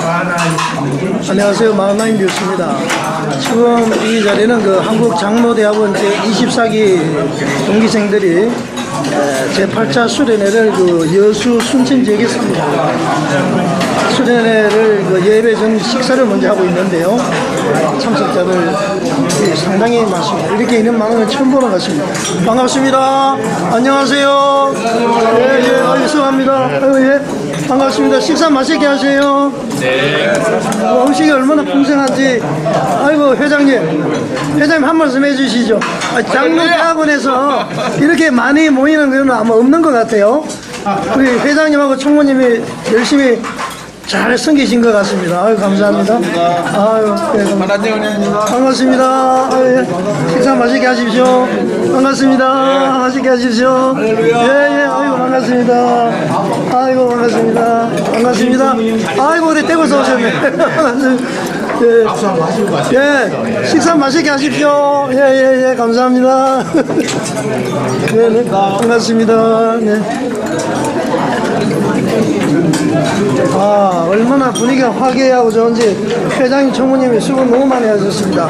안녕하세요. 마흔나인 교수입니다. 지금 이 자리는 그 한국장로대학원 제24기 동기생들이 제8차 수련회를 그 여수 순천 지역에 삽니다. 수련회를 그 예배 전 식사를 먼저 하고 있는데요. 참석자들 상당히 많습니다. 이렇게 인원 많은 건 처음 보는 것 같습니다. 반갑습니다. 안녕하세요. 예, 수고합니다. 예, 반갑습니다. 식사 맛있게 하세요. 네. 음식이 얼마나 풍성한지. 아이고, 회장님 한 말씀 해주시죠. 장로대학원에서 이렇게 많이 모이는 건 아마 없는 것 같아요. 우리 회장님하고 총무님이 열심히 잘 섬기신 것 같습니다. 아유, 감사합니다. 아유, 네, 반갑습니다. 아유, 예. 식사 맛있게 하십시오. 반갑습니다. 맛있게 하십시오. 예, 아이고, 반갑습니다. 아이고, 반갑습니다. 반갑습니다. 아이고, 우리 대구에서 오셨네. 예, 식사 맛있게 하십시오. 예, 감사합니다. 네, 반갑습니다. 네. 얼마나 분위기가 화기애애하고 좋은지 회장님, 총무님이 수고 너무 많이 하셨습니다.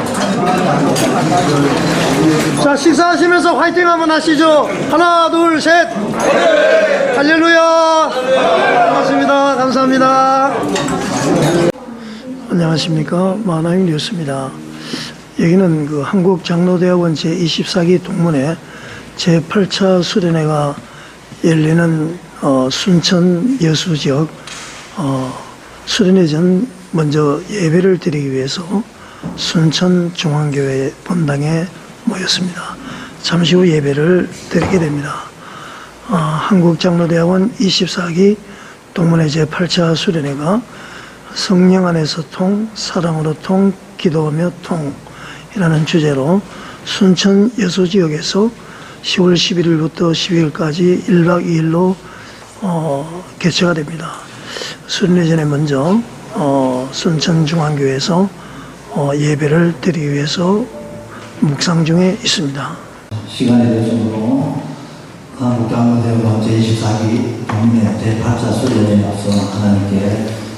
자, 식사하시면서 화이팅 한번 하시죠. 하나, 둘, 셋. 할렐루야. 반갑습니다. 감사합니다. 안녕하십니까. 마흔나인 뉴스입니다. 여기는 그 한국장로대학원 제24기 동문회 제8차 수련회가 열리는 순천 여수 지역 수련회 전 먼저 예배를 드리기 위해서 순천 중앙교회 본당에 모였습니다. 잠시 후 예배를 드리게 됩니다. 한국장로대학원 24기 동문회 제8차 수련회가 성령 안에서 통, 사랑으로 통, 기도하며 통이라는 주제로 순천 여수 지역에서 10월 11일부터 12일까지 1박 2일로 개최가 됩니다. 수련회 전에 먼저 순천중앙교회에서 예배를 드리기 위해서 묵상 중에 있습니다. 시간이 되므로 한국장로대학원 제24기 동문회 제8차 수련회에 앞서 하나님께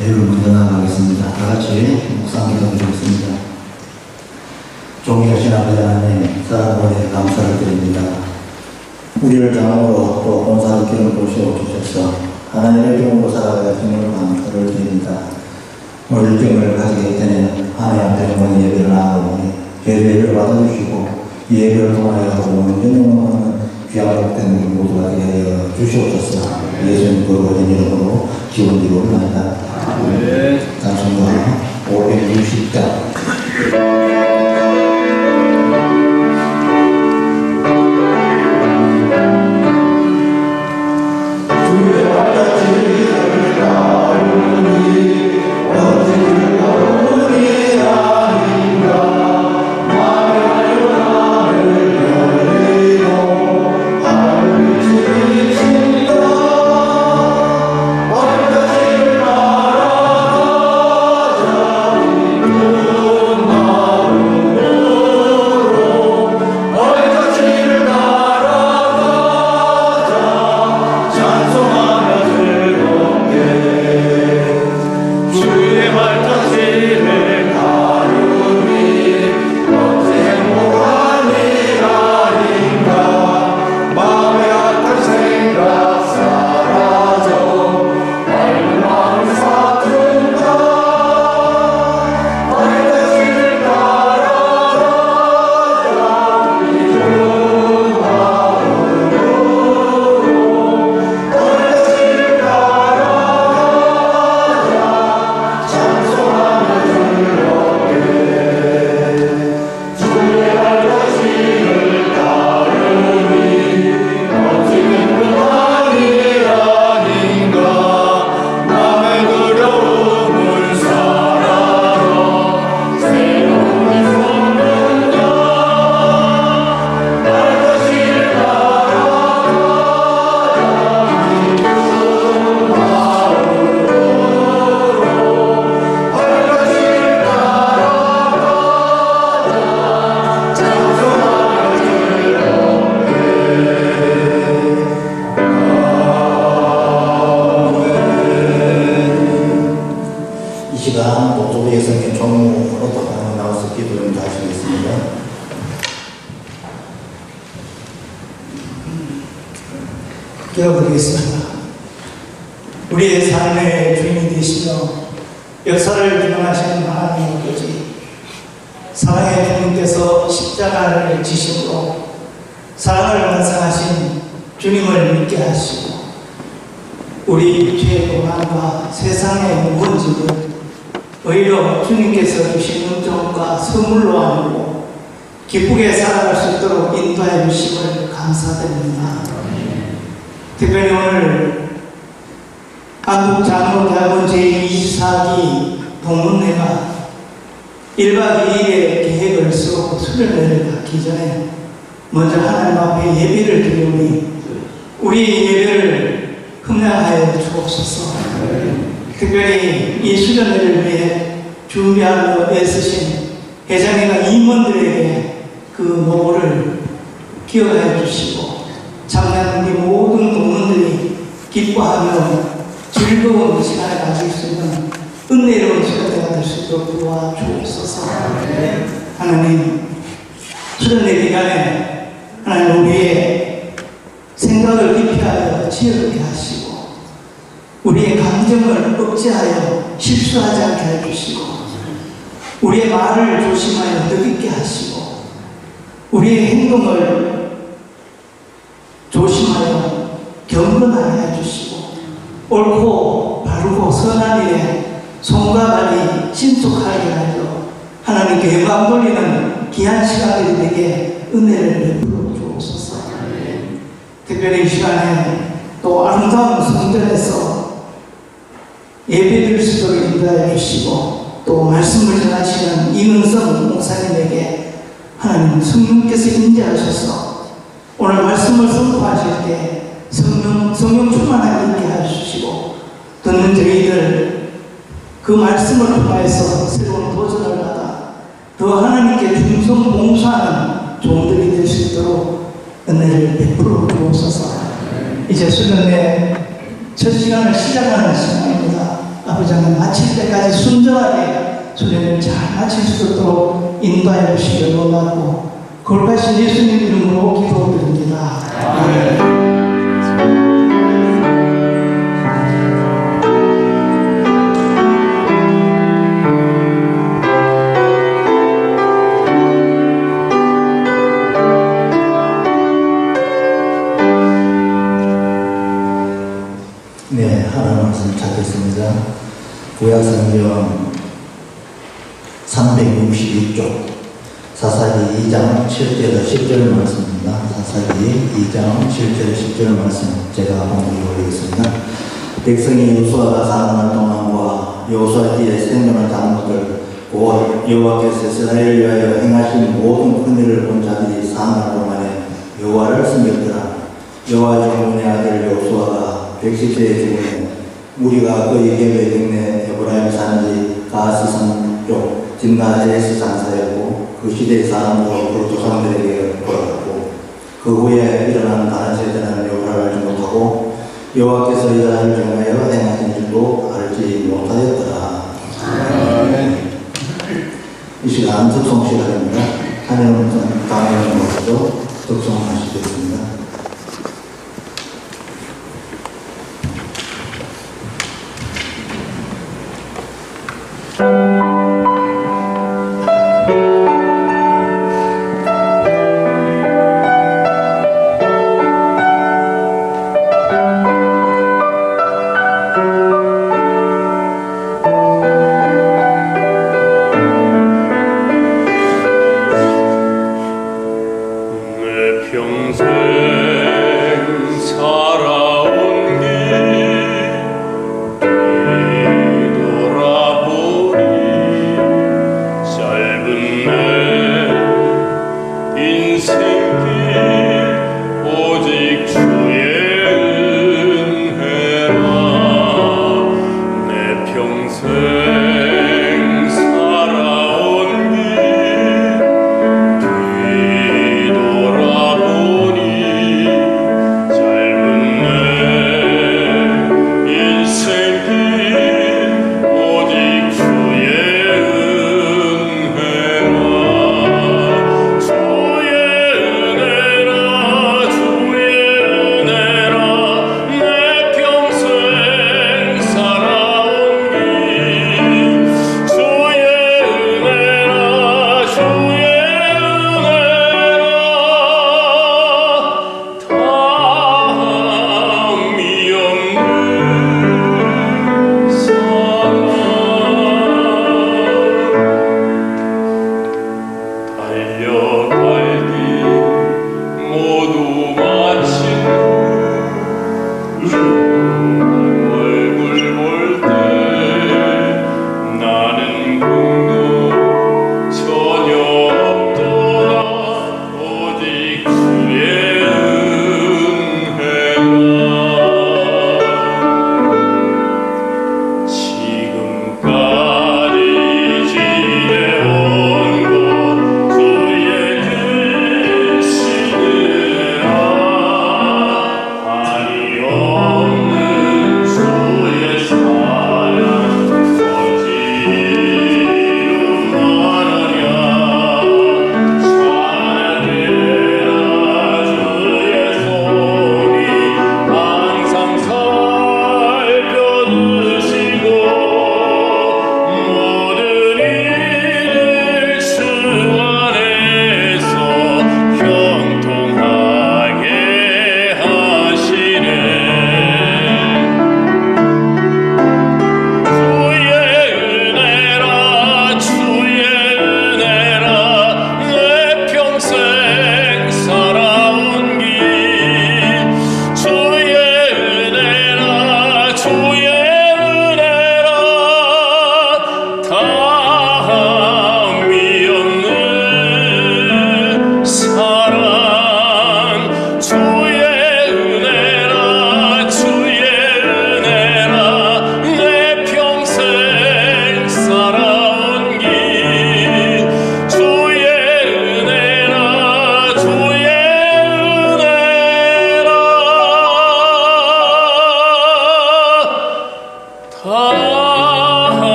예배를 먼저 나가겠습니다. 다 같이 묵상 기도드리겠습니다. 존귀하신 아버지 하나님, 사랑으로 감사를 드립니다. 우리를 장으로 또 본사를 기름 부으시어 주셔서 하나님의 병으로 살아가야 주님을 감사를 드립니다. 오늘 병을 가지게 되는 하나님 앞에 예배를 나가보니 예배를 받아주시고 이 예배를 통하여 오늘 영원한 귀한 복된 모두가 되어 주시옵소서. 예수님 거룩한 이름으로 기원드리옵나이다. 단순과 560장 시간 노조의 성경 종목으로 또 방금 나와서 기도 인도하시겠습니다. 기도드리겠습니다. 우리의 삶의 주인이 되시며 역사를 주관하시는 하나님 아버지, 사랑의 주님께서 십자가를 지심으로 사랑을 완성하신 주님을 믿게 하시고 우리 죄의 고난과 세상의 무거워짐을 오히려 주님께서 주신 은총과 선물로 하고 기쁘게 살아갈 수 있도록 인도해 주심을 감사드립니다. 특별히 오늘 한국장로대학원 제24기 동문회가 1박 2일의 계획을 쓰고 수련회를 갖기 전에 먼저 하나님 앞에 예배를 드리오니 우리 예배를 흠양하여 주옵소서. 특별히 이 수련회를 위해 준비하며 애쓰신 회장님과 임원들에게 그 노고를 기억하여 주시고 작년 우리 모든 동문들이 기뻐하며 즐거운 시간을 가질 수 있는 은혜로운 수련회가 될 수 있도록 도와주옵소서. 하나님, 수련회 기간에 하나님 우리의 생각을 깊이 하여 지혜롭게 하시고 우리의 감정을 억제하여 실수하지 않게 해주시고 우리의 말을 조심하여 느끼게 하시고 우리의 행동을 조심하여 경건하게 해주시고 옳고 바르고 선한 일에 손과 발이 신속하게 하여 하나님께 영광 돌리는 귀한 시간들이 되게 은혜를 베풀어 주옵소서. 특별히 이 시간에 또 아름다운 성전에서 예배드릴 수 있도록 인도해 주시고 또 말씀을 전하시는 이은성 목사님에게 하나님 성령께서 인도하셔서 오늘 말씀을 선포하실 때 성령 충만하게 있게 해주시고 듣는 저희들 그 말씀을 통해서 새로운 도전을 받아 더 하나님께 충성 봉사하는 종들이 될 수 있도록 은혜를 베풀어 주옵소서. 이제 수련회 첫 시간을 시작하는 시간입니다. 아버지 하나님 마칠 때까지 순전하게 수련회를 잘 마칠 수 있도록 인도하여 주시길 원하고 거룩하신 예수님 이름으로 기도드립니다. 아멘. 네, 하나님 말씀 찾겠습니다. 구약성경 362쪽 사사기 2장 7절에서 10절 말씀입니다. 사사기 2장 7절 10절 말씀 제가 공부해 보겠습니다. 백성이 여호수아가 4년 동안과 여호수아 뒤에 생존한 장로들 곧 여호와께서 이스라엘을 위하여 행하신 모든 큰 일을 본 자들이 4년 동안에 여호와를 섬겼더라. 여호와의 종문의 아들 여호수아가 110세에 죽으면 우리가 그에게 백내 에브라임 산지 가스산 쪽 진가에스 장사였고 그 시대의 사람으로 그 조상들에게 돌아갔고 그 후에 일어난 다른 세대는 여호와를 알지 못하고 여호와께서 이스라엘을 정하여 행하신 줄도 알지 못하였더라. 아멘. 이 시간 특송 시간입니다. 하나님 강연을 모시고 특송하시겠습니다. 평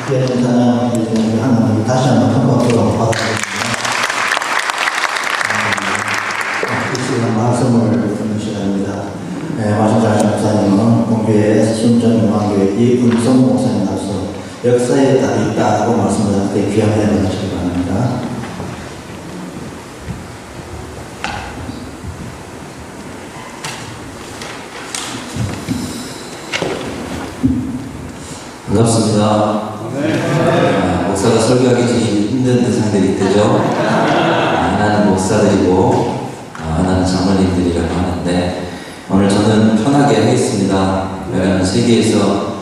귀한 찬양 해주신 하나님 다시 한번 큰 박수로 받아드립니다. 이 시간 말씀을 듣는 시간입니다. 말씀 잘하신 목사님은 본교회 순천영광교회 이은성 목사님으로서 역사에 답이 있다고 말씀하실 때 귀한 은혜를 받으시기 바랍니다. 반갑습니다. 목사가 설교하기 제일 힘든 대상들이 있죠. 하나는 목사들이고 하나는 장로님들이라고 하는데 오늘 저는 편하게 하겠습니다. 왜냐하면 세계에서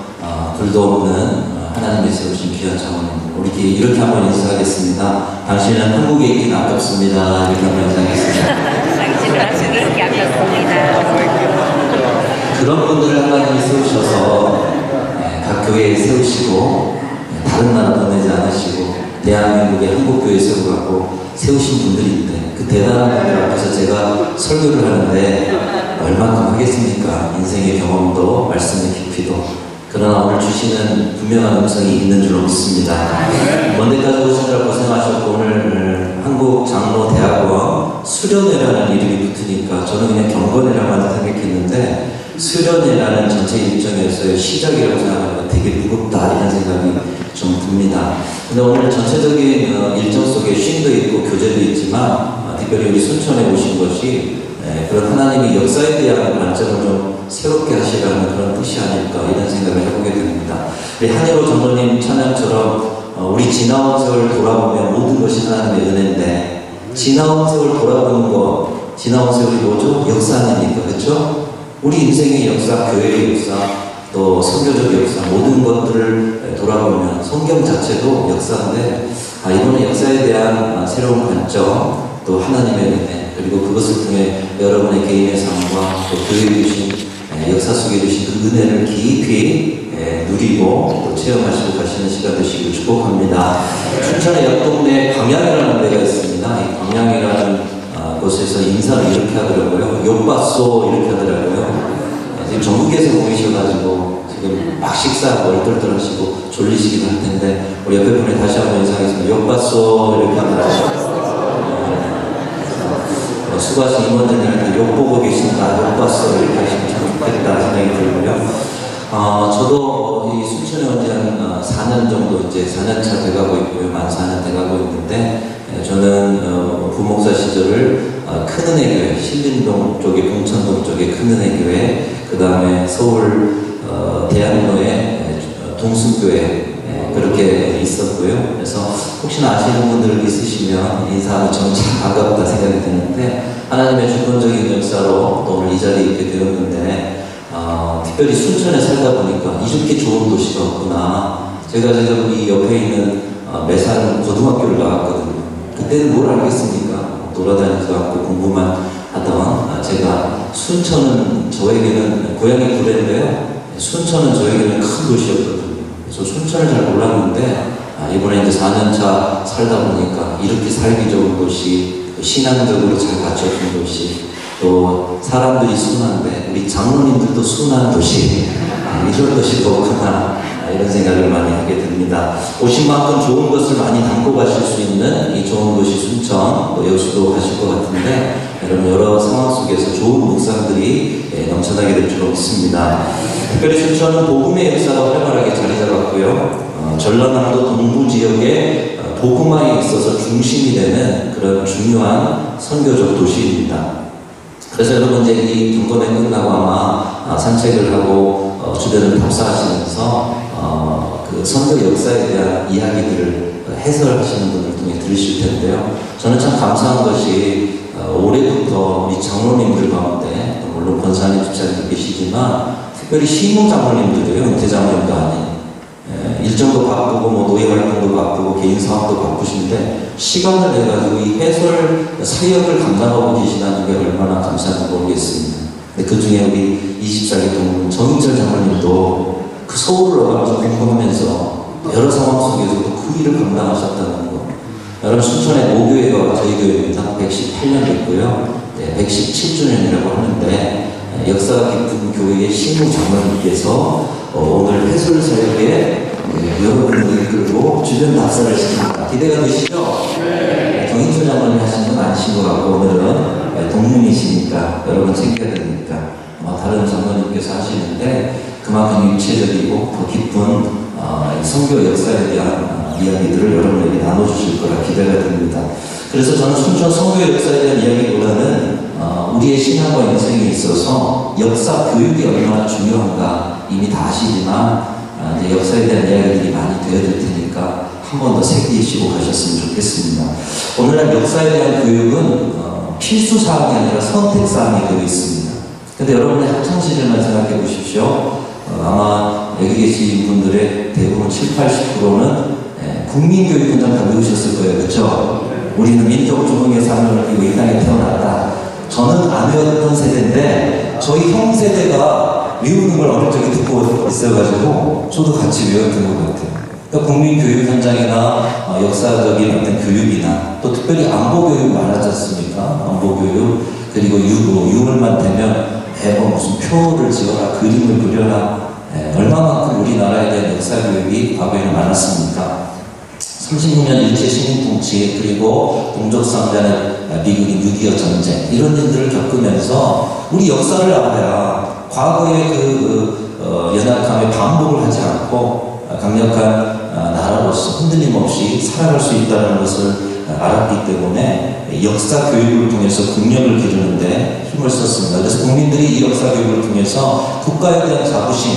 둘도 없는 하나님이 세우신 귀한 장로님 우리 이렇게 한번 인사하겠습니다. 당신은 한국에 있긴 아깝습니다. 이렇게 한번 인사하겠습니다. 당신은 아주 그렇게 아깝습니다. 그런 분들을 하나님이 세우셔서 각 교회에 세우시고 다른 나라 보내지 않으시고 대한민국의 한국교회에 세우고 세우신 분들인데 그 대단한 분들 앞에서 제가 설교를 하는데 얼마큼 하겠습니까? 인생의 경험도 말씀의 깊이도 그러나 오늘 주시는 분명한 음성이 있는 줄로 믿습니다. 먼 데까지 오시느라 고생하셨고 오늘 한국장로대학원 수련회라는 이름이 붙으니까 저는 그냥 경건회라고 생각했는데 수련회라는 전체 일정에서의 시작이라고 생각하면 되게 무겁다 이런 생각이 좀 듭니다. 근데 오늘 전체적인 일정 속에 쉼도 있고 교제도 있지만 특별히 우리 순천에 오신 것이 그런 하나님의 역사에 대한 관점을 좀 새롭게 하시라는 그런 뜻이 아닐까 이런 생각을 해보게 됩니다. 우리 한예로 전도님 찬양처럼 우리 지나온 세월 돌아보면 모든 것이 하나님의 은혜인데 지나온 세월 돌아보는 것 지나온 세월이 뭐죠? 역사 아닙니까? 그렇죠? 우리 인생의 역사, 교회의 역사, 또 선교적 역사 모든 것들을 돌아보면 성경 자체도 역사인데 이번에 역사에 대한 새로운 관점 또 하나님의 은혜 그리고 그것을 통해 여러분의 개인의 삶과 또 교회에 주신 역사 속에 주신 그 은혜를 깊이 누리고 또 체험하시고 가시는 시간 되시길 축복합니다. 춘천의 옆동네에 광양이라는 데가 있습니다. 이 광양이라는 곳에서 인사를 이렇게 하더라고요. 욕봤소 이렇게 하더라고요. 지금 전국에서 모이셔가지고 지금 막 식사하고 얼떨떨하시고 졸리시기도 할 텐데 우리 옆에 분에 다시 한번 인사하겠습니다. 욕봤소 이렇게 하더라고요. 수고하신 임원들한테 욕 보고 계신다, 욕 봤어 이렇게 하시면 참 좋겠다 생각이 들고요. 저도 이 순천에 온 지 한 4년 정도 이제 4년차 돼가고 있고요. 만 4년 돼가고 있는데 저는 부목사 시절을 큰은혜교회, 신림동 쪽에 봉천동 쪽에 큰은혜교회, 그 다음에 서울 대학로에 동순교회 그렇게 있었고요. 그래서 혹시나 아시는 분들 있으시면 인사하면 참 반갑다 생각이 드는데 하나님의 주권적인 역사로 또 오늘 이 자리에 있게 되었는데 특별히 순천에 살다 보니까 이렇게 좋은 도시가 없구나. 제가 우리 옆에 있는 매산 고등학교를 나왔거든요. 그때는 뭘 알겠습니까? 돌아다니지도 않고 공부만 하던 제가 순천은 저에게는 고향이 구례인데요. 순천은 저에게는 큰 도시였거든요. 그래서 순천을 잘 몰랐는데 이번에 이제 4년차 살다 보니까 이렇게 살기 좋은 도시, 신앙적으로 잘 갖춰진 도시, 또 사람들이 순한데 우리 장로님들도 순한 도시, 이런 도시가 없구나 이런 생각을 많이 하게 됩니다. 오신 만큼 좋은 것을 많이 담고 가실 수 있는 이 좋은 도시 순천, 또 여수도 가실 것 같은데 여러분 여러 상황 속에서 좋은 묵상들이 넘쳐나게 될 줄 믿습니다. 특별히 순천은 복음의 역사가 활발하게 자리 잡았고요. 전라남도 동부 지역에 복음화에 있어서 중심이 되는 그런 중요한 선교적 도시입니다. 그래서 여러분 이제 이 경건회 끝나고 아마 산책을 하고 주변을 답사하시면서 그 선교 역사에 대한 이야기들을 해설하시는 분을 통해 들으실 텐데요. 저는 참 감사한 것이 올해부터 우리 장로님들 가운데 물론 권사님 집사님도 계시지만 특별히 시무 장로님들도요. 은퇴 장로님도 아닌 일정도 바쁘고 뭐 노예 활동도 바쁘고 개인 사업도 바쁘신데 시간을 내가지고 이 해설 사역을 감당하고 계시다는 게 얼마나 감사한지 모르겠습니다. 근데 그 중에 우리 24기 동문 정인철 장로님도 그 서울을 와가지고 공부하면서 여러 상황 속에서도 그 일을 감당하셨다는 거. 여러분 순천의 모교회가 저희 교회입니다. 118년 됐고요. 117주년이라고 하는데 역사가 깊은 교회의 신무 장로님께서 오늘 해설 사역에 여러분을 이끌고 주변 답사를 시킵니다. 기대가 되시죠? 정인철 장로님 하시는 건 아니신 것 같고, 오늘은 동문이시니까 여러분 챙겨야 되니까 아마 다른 장로님께서 하시는데 그만큼 입체적이고 더 깊은 선교 역사에 대한 이야기들을 여러분에게 나눠주실 거라 기대가 됩니다. 그래서 저는 순천 선교 역사에 대한 이야기보다는 우리의 신앙과 인생에 있어서 역사 교육이 얼마나 중요한가 이미 다 아시지만 이제 역사에 대한 이야기들이 많이 되어질 테니까 한 번 더 새기시고 가셨으면 좋겠습니다. 오늘날 역사에 대한 교육은 필수 사항이 아니라 선택 사항이 되어 있습니다. 근데 여러분의 학창 시절만 생각해 보십시오. 아마 여기 계신 분들의 대부분 70~80%는 국민교육 현장 다 배우셨을 거예요. 그렇죠? 우리는 민족 조국의 사명을 띠고 이 땅에 태어났다. 저는 안 외웠던 세대인데 저희 형 세대가 외우는 걸 어릴 적에 듣고 있어가지고 저도 같이 외웠던 것 같아요. 그러니까 국민교육 현장이나 역사적인 어떤 교육이나 또 특별히 안보교육 많았지 않습니까? 안보교육, 그리고 유월만 되면 매번 무슨 표를 지어라, 그림을 그려라, 얼마만큼 우리나라에 대한 역사교육이 과거에는 많았습니까? 36년 일제 시민통치, 그리고 동족상자는 미국인 6.25 전쟁, 이런 일들을 겪으면서 우리 역사를 알아야 과거의 연약함에 반복을 하지 않고 강력한 나라로서 흔들림 없이 살아갈 수 있다는 것을 알았기 때문에 역사 교육을 통해서 국력을 기르는데 힘을 썼습니다. 그래서 국민들이 이 역사 교육을 통해서 국가에 대한 자부심,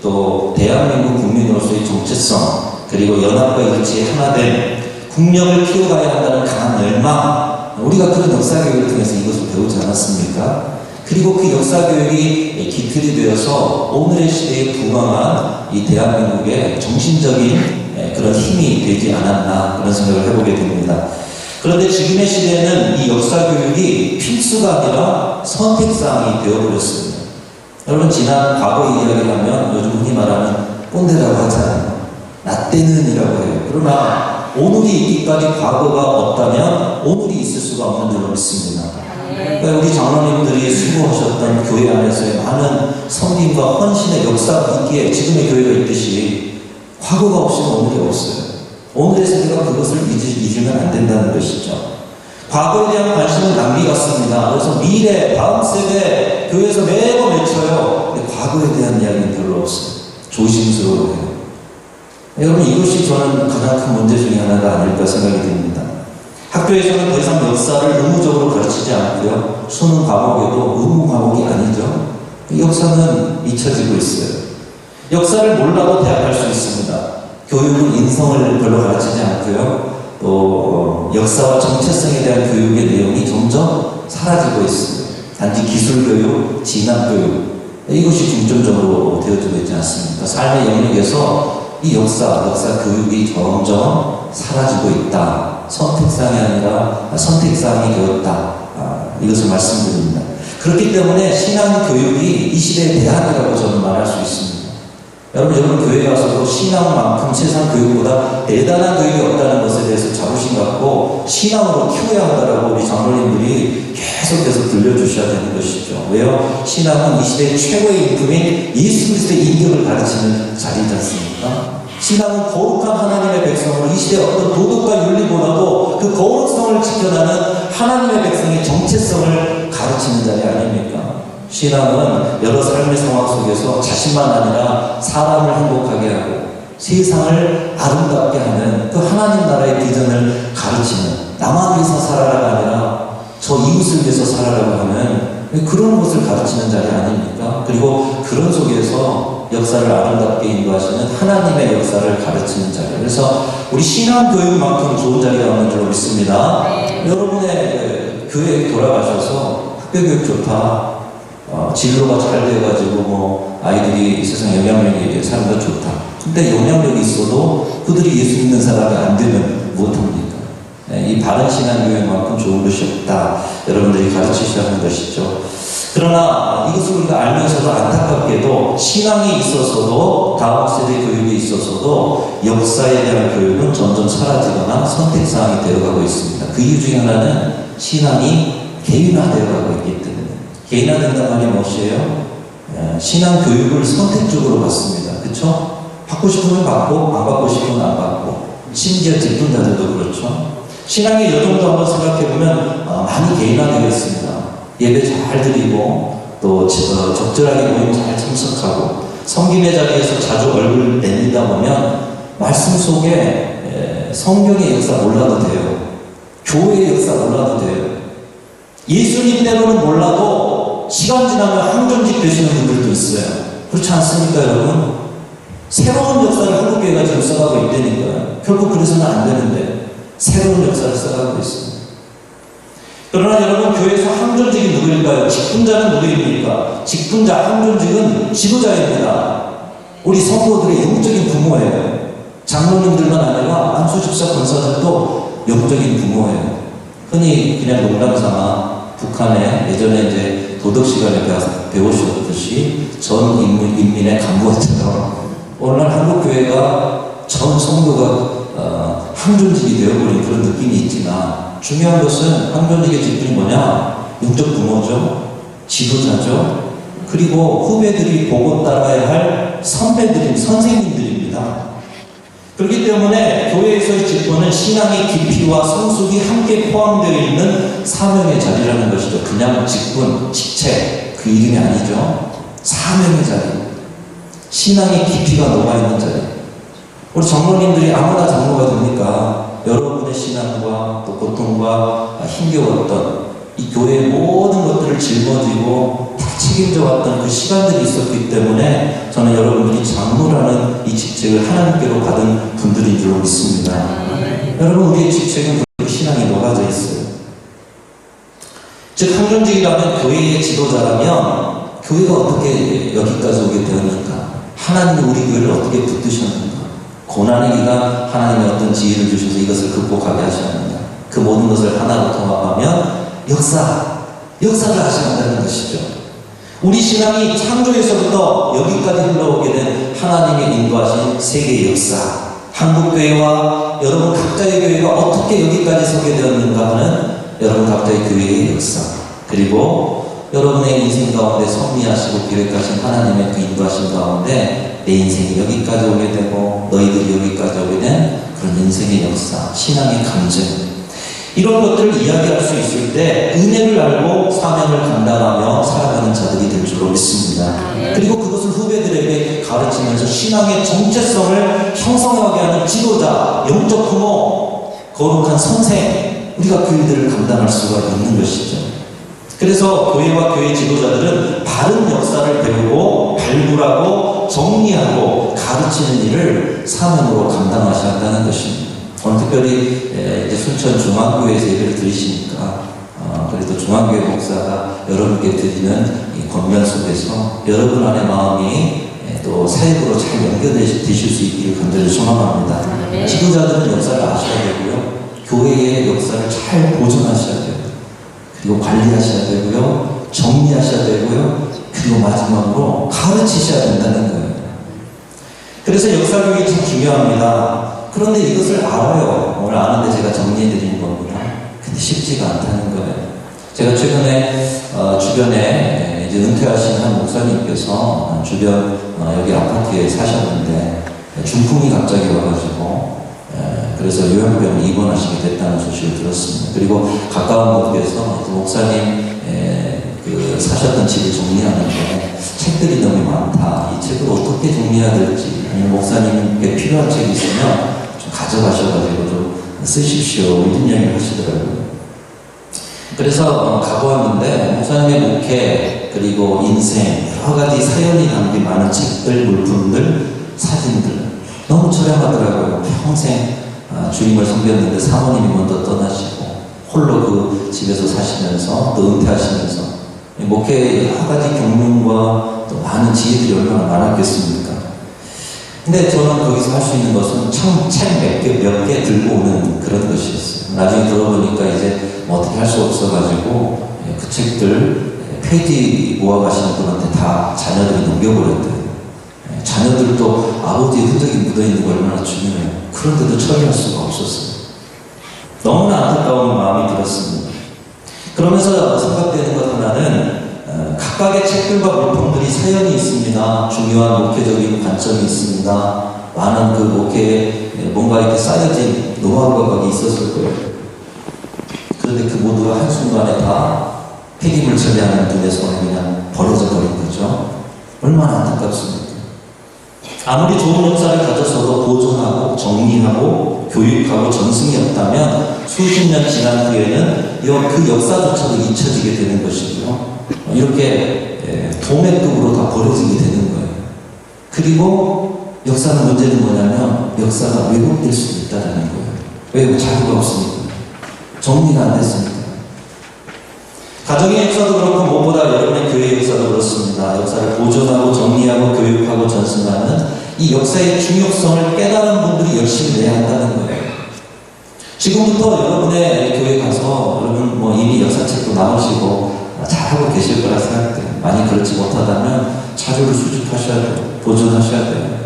또 대한민국 국민으로서의 정체성, 그리고 연합과 일치의 하나된 국력을 키워가야 한다는 강한 열망, 우리가 그런 역사 교육을 통해서 이것을 배우지 않았습니까? 그리고 그 역사 교육이 기틀이 되어서 오늘의 시대에 부강한 이 대한민국의 정신적인 그런 힘이 되지 않았나, 그런 생각을 해보게 됩니다. 그런데 지금의 시대는 이 역사 교육이 필수가 아니라 선택사항이 되어버렸습니다. 여러분, 지난 과거 이야기를 하면 요즘 흔히 말하는 꼰대라고 하잖아요. 나 때는이라고 해요. 그러나 오늘이 있기까지 과거가 없다면 오늘이 있을 수가 없는 줄로 믿습니다. 그러니까 우리 장로님들이 수고하셨던 교회 안에서의 많은 섬김과 헌신의 역사가 있기에 지금의 교회가 있듯이 과거가 없으면 오늘이 없어요. 오늘의 세대가 그것을 잊으면 안 된다는 것이죠. 과거에 대한 관심은 낭비 같습니다. 그래서 미래, 다음 세대, 교회에서 매번 외쳐요. 근데 과거에 대한 이야기는 별로 없어요. 조심스러워요. 여러분, 이것이 저는 가장 큰 문제 중에 하나가 아닐까 생각이 듭니다. 학교에서는 더 이상 역사를 의무적으로 가르치지 않고요. 수능 과목에도 의무 과목이 아니죠. 역사는 잊혀지고 있어요. 역사를 몰라도 대학할 수 있습니다. 교육은 인성을 별로 가르치지 않고요. 또 역사와 정체성에 대한 교육의 내용이 점점 사라지고 있습니다. 단지 기술교육, 진학교육, 이것이 중점적으로 되어지고 있지 않습니까? 삶의 영역에서 이 역사 교육이 점점 사라지고 있다. 선택사항이 아니라 선택사항이 되었다. 이것을 말씀드립니다. 그렇기 때문에 신앙교육이 이 시대의 대안이라고 저는 말할 수 있습니다. 여러분 교회에 와서도 신앙만큼 세상 교육보다 대단한 교육이 없다는 것에 대해서 자부심 갖고 신앙으로 키워야 한다라고 우리 장로님들이 계속해서 들려주셔야 되는 것이죠. 왜요? 신앙은 이 시대의 최고의 인품인 예수 그리스도의 인격을 가르치는 자리지 않습니까? 신앙은 거룩한 하나님의 백성으로 이 시대의 어떤 도덕과 윤리보다도 그 거룩성을 지켜나는 하나님의 백성의 정체성을 가르치는 자리 아닙니까? 신앙은 여러 삶의 상황 속에서 자신만 아니라 사람을 행복하게 하고 세상을 아름답게 하는 그 하나님 나라의 비전을 가르치는, 나만 위해서 살아라가 아니라 저 이웃을 위해서 살아라고 하는 그런 것을 가르치는 자리 아닙니까? 그리고 그런 속에서 역사를 아름답게 인도하시는 하나님의 역사를 가르치는 자리. 그래서 우리 신앙교육만큼 좋은 자리가 없는 줄로 믿습니다. 여러분의 교회에 돌아가셔서 학교교육 좋다, 진로가 잘 돼가지고 아이들이 세상 영향력이 살면 좋다. 근데 영향력이 있어도 그들이 예수 믿는 사람이 안 되면 못합니까? 이 바른 신앙교육만큼 좋은 것이 없다. 여러분들이 가르치셔야 하는 것이죠. 그러나 이것을 우리가 알면서도 안타깝게도 신앙이 있어서도 다음 세대 교육에 있어서도 역사에 대한 교육은 점점 사라지거나 선택사항이 되어가고 있습니다. 그 이유 중에 하나는 신앙이 개인화되어가고 있기 때문에. 개인화된다는 말이 무엇이에요? 신앙 교육을 선택적으로 받습니다. 그렇죠? 받고 받고 싶으면 받고 안 받고 싶으면 안 받고 심지어 직분자들도 그렇죠. 신앙의 여정도 한번 생각해보면 많이 개인화되어 있습니다. 예배 잘 드리고 또 적절하게 모임 잘 참석하고 성김의 자리에서 자주 얼굴을 내밀다 보면 말씀 속에 성경의 역사 몰라도 돼요. 교회의 역사 몰라도 돼요. 예수님대로는 몰라도 시간 지나면 항존직 되시는 분들도 있어요. 그렇지 않습니까, 여러분? 새로운 역사를 한국교회가 지금 써가고 있다니까요. 결국 그래서는 안 되는데 새로운 역사를 써가고 있습니다. 그러나 여러분, 교회에서 항존직이 누구일까요? 직분자는 누구입니까? 직분자, 항존직은 지도자입니다. 우리 성도들의 영적인 부모예요. 장로님들만 아니라 안수집사 권사들도 영적인 부모예요. 흔히 그냥 농담삼아 북한에 예전에 이제 도덕 시간에 배우셨듯이 전 인민의 간부처럼 오늘날 한국교회가 전 성도가 항존직이 되어버린 그런 느낌이 있지만 중요한 것은 항존직의 직분이 뭐냐? 영적 부모죠. 지도자죠. 그리고 후배들이 보고 따라야 할 선배들인 선생님들입니다. 그렇기 때문에 교회에서의 직분은 신앙의 깊이와 성숙이 함께 포함되어 있는 사명의 자리라는 것이죠. 그냥 직분, 직책, 그 이름이 아니죠. 사명의 자리. 신앙의 깊이가 녹아있는 자리. 우리 장로님들이 아무나 장로가 됩니까? 여러분의 신앙과 또 고통과 힘겨웠던 이 교회의 모든 것들을 짊어지고 다 책임져 왔던 그 시간들이 있었기 때문에 저는 여러분들이 장로라는 이 직책을 하나님께로 받은 분들인 줄 믿습니다. 여러분, 우리의 직책은 그 신앙이 녹아져 있어요. 즉, 항존직이라면 교회의 지도자라면 교회가 어떻게 여기까지 오게 되었는가? 하나님이 우리 교회를 어떻게 붙드셨는가? 고난의 기간 하나님이 어떤 지혜를 주셔서 이것을 극복하게 하셨는가? 그 모든 것을 하나로 통합하면 역사를 하신다는 것이죠. 우리 신앙이 창조에서부터 여기까지 흘러오게 된 하나님의 인도하신 세계의 역사, 한국교회와 여러분 각자의 교회가 어떻게 여기까지 서게 되었는가 하는 여러분 각자의 교회의 역사, 그리고 여러분의 인생 가운데 섭리하시고 계획하신 하나님의 그 인도하신 가운데 내 인생이 여기까지 오게 되고 너희들이 여기까지 오게 된 그런 인생의 역사, 신앙의 감정, 이런 것들을 이야기할 수 있을 때 은혜를 알고 사명을 감당하며 살아가는 자들이 될 줄로 믿습니다. 그리고 그것을 후배들에게 가르치면서 신앙의 정체성을 형성하게 하는 지도자, 영적 부모, 거룩한 선생, 우리가 그 일들을 감당할 수가 있는 것이죠. 그래서 교회와 교회 지도자들은 바른 역사를 배우고 발굴하고 정리하고 가르치는 일을 사명으로 감당하셔야 한다는 것입니다. 오늘 특별히 이제 순천 중앙교회에서 예배를 드리시니까 그래도 중앙교회 목사가 여러분께 드리는 이 권면 속에서 여러분 안의 마음이 또 사역으로 잘 연결되실 수 있기를 간절히 소망합니다. 지도자들은 역사를 아셔야 되고요, 교회의 역사를 잘 보존하셔야 되고요, 그리고 관리하셔야 되고요, 정리하셔야 되고요, 그리고 마지막으로 가르치셔야 된다는 거예요. 그래서 역사교육이 참 중요합니다. 그런데 이것을 알아요. 오늘 아는데 제가 정리해드리는 겁니다. 근데 쉽지가 않다는 거예요. 제가 최근에 주변에 이제 은퇴하신 한 목사님께서 주변 여기 아파트에 사셨는데 중풍이 갑자기 와가지고 그래서 요양병원에 입원하시게 됐다는 소식을 들었습니다. 그리고 가까운 곳에서 목사님 그 사셨던 집을 정리하는데 책들이 너무 많다. 이 책을 어떻게 정리해야 될지, 아니면 목사님께 필요한 책이 있으면 좀 가져가셔가지고 좀 쓰십시오. 이런 이야기를 하시더라고요. 그래서 가보았는데 목사님의 목회 그리고 인생 여러 가지 사연이 담긴 많은 책들, 물품들, 사진들 너무 처량하더라고요. 평생 주님을 섬겼는데 사모님이 먼저 떠나시고 홀로 그 집에서 사시면서 또 은퇴하시면서 목회의 여러 가지 경륜과 또 많은 지혜들이 얼마나 많았겠습니까? 근데 저는 거기서 할 수 있는 것은 참 책 몇 개 들고 오는 그런 것이었어요. 나중에 들어보니까 이제 뭐 어떻게 할 수 없어가지고 그 책들 페이지 모아가시는 분한테 다 자녀들이 넘겨버렸대요. 자녀들도 아버지의 흔적이 묻어있는 거 얼마나 중요해요. 그런데도 처리할 수가 없었어요. 너무나 안타까운 마음이 들었습니다. 그러면서 생각되는 것 하나는 각각의 책들과 물품들이 사연이 있습니다. 중요한 목회적인 관점이 있습니다. 많은 그 목회에 뭔가 이렇게 쌓여진 노하우가 거기 있었을 거예요. 그런데 그 모두가 한순간에 다 폐기물 처리하는 분에서 그냥 버려져 버린 거죠. 얼마나 안타깝습니까? 아무리 좋은 역사를 가졌어도 보존하고 정리하고 교육하고 전승이 없다면 수십 년 지난 후에는 그 역사조차도 잊혀지게 되는 것이고요. 이렇게 도매급으로 다 버려지게 되는 거예요. 그리고 역사는 문제는 뭐냐면 역사가 왜곡될 수도 있다는 거예요. 왜? 자료가 없으니까. 정리가 안 됐으니까. 가정의 역사도 그렇고 무엇보다 여러분의 교회의 역사도 그렇습니다. 역사를 보존하고 정리하고 교육하고 전승하는 이 역사의 중요성을 깨달은 분들이 열심히 내야 한다는 거예요. 지금부터 여러분의 교회 가서 여러분 이미 역사책도 나오시고 잘하고 계실 거라 생각돼요. 많이 그렇지 못하다면 자료를 수집하셔야 돼요. 보존하셔야 돼요.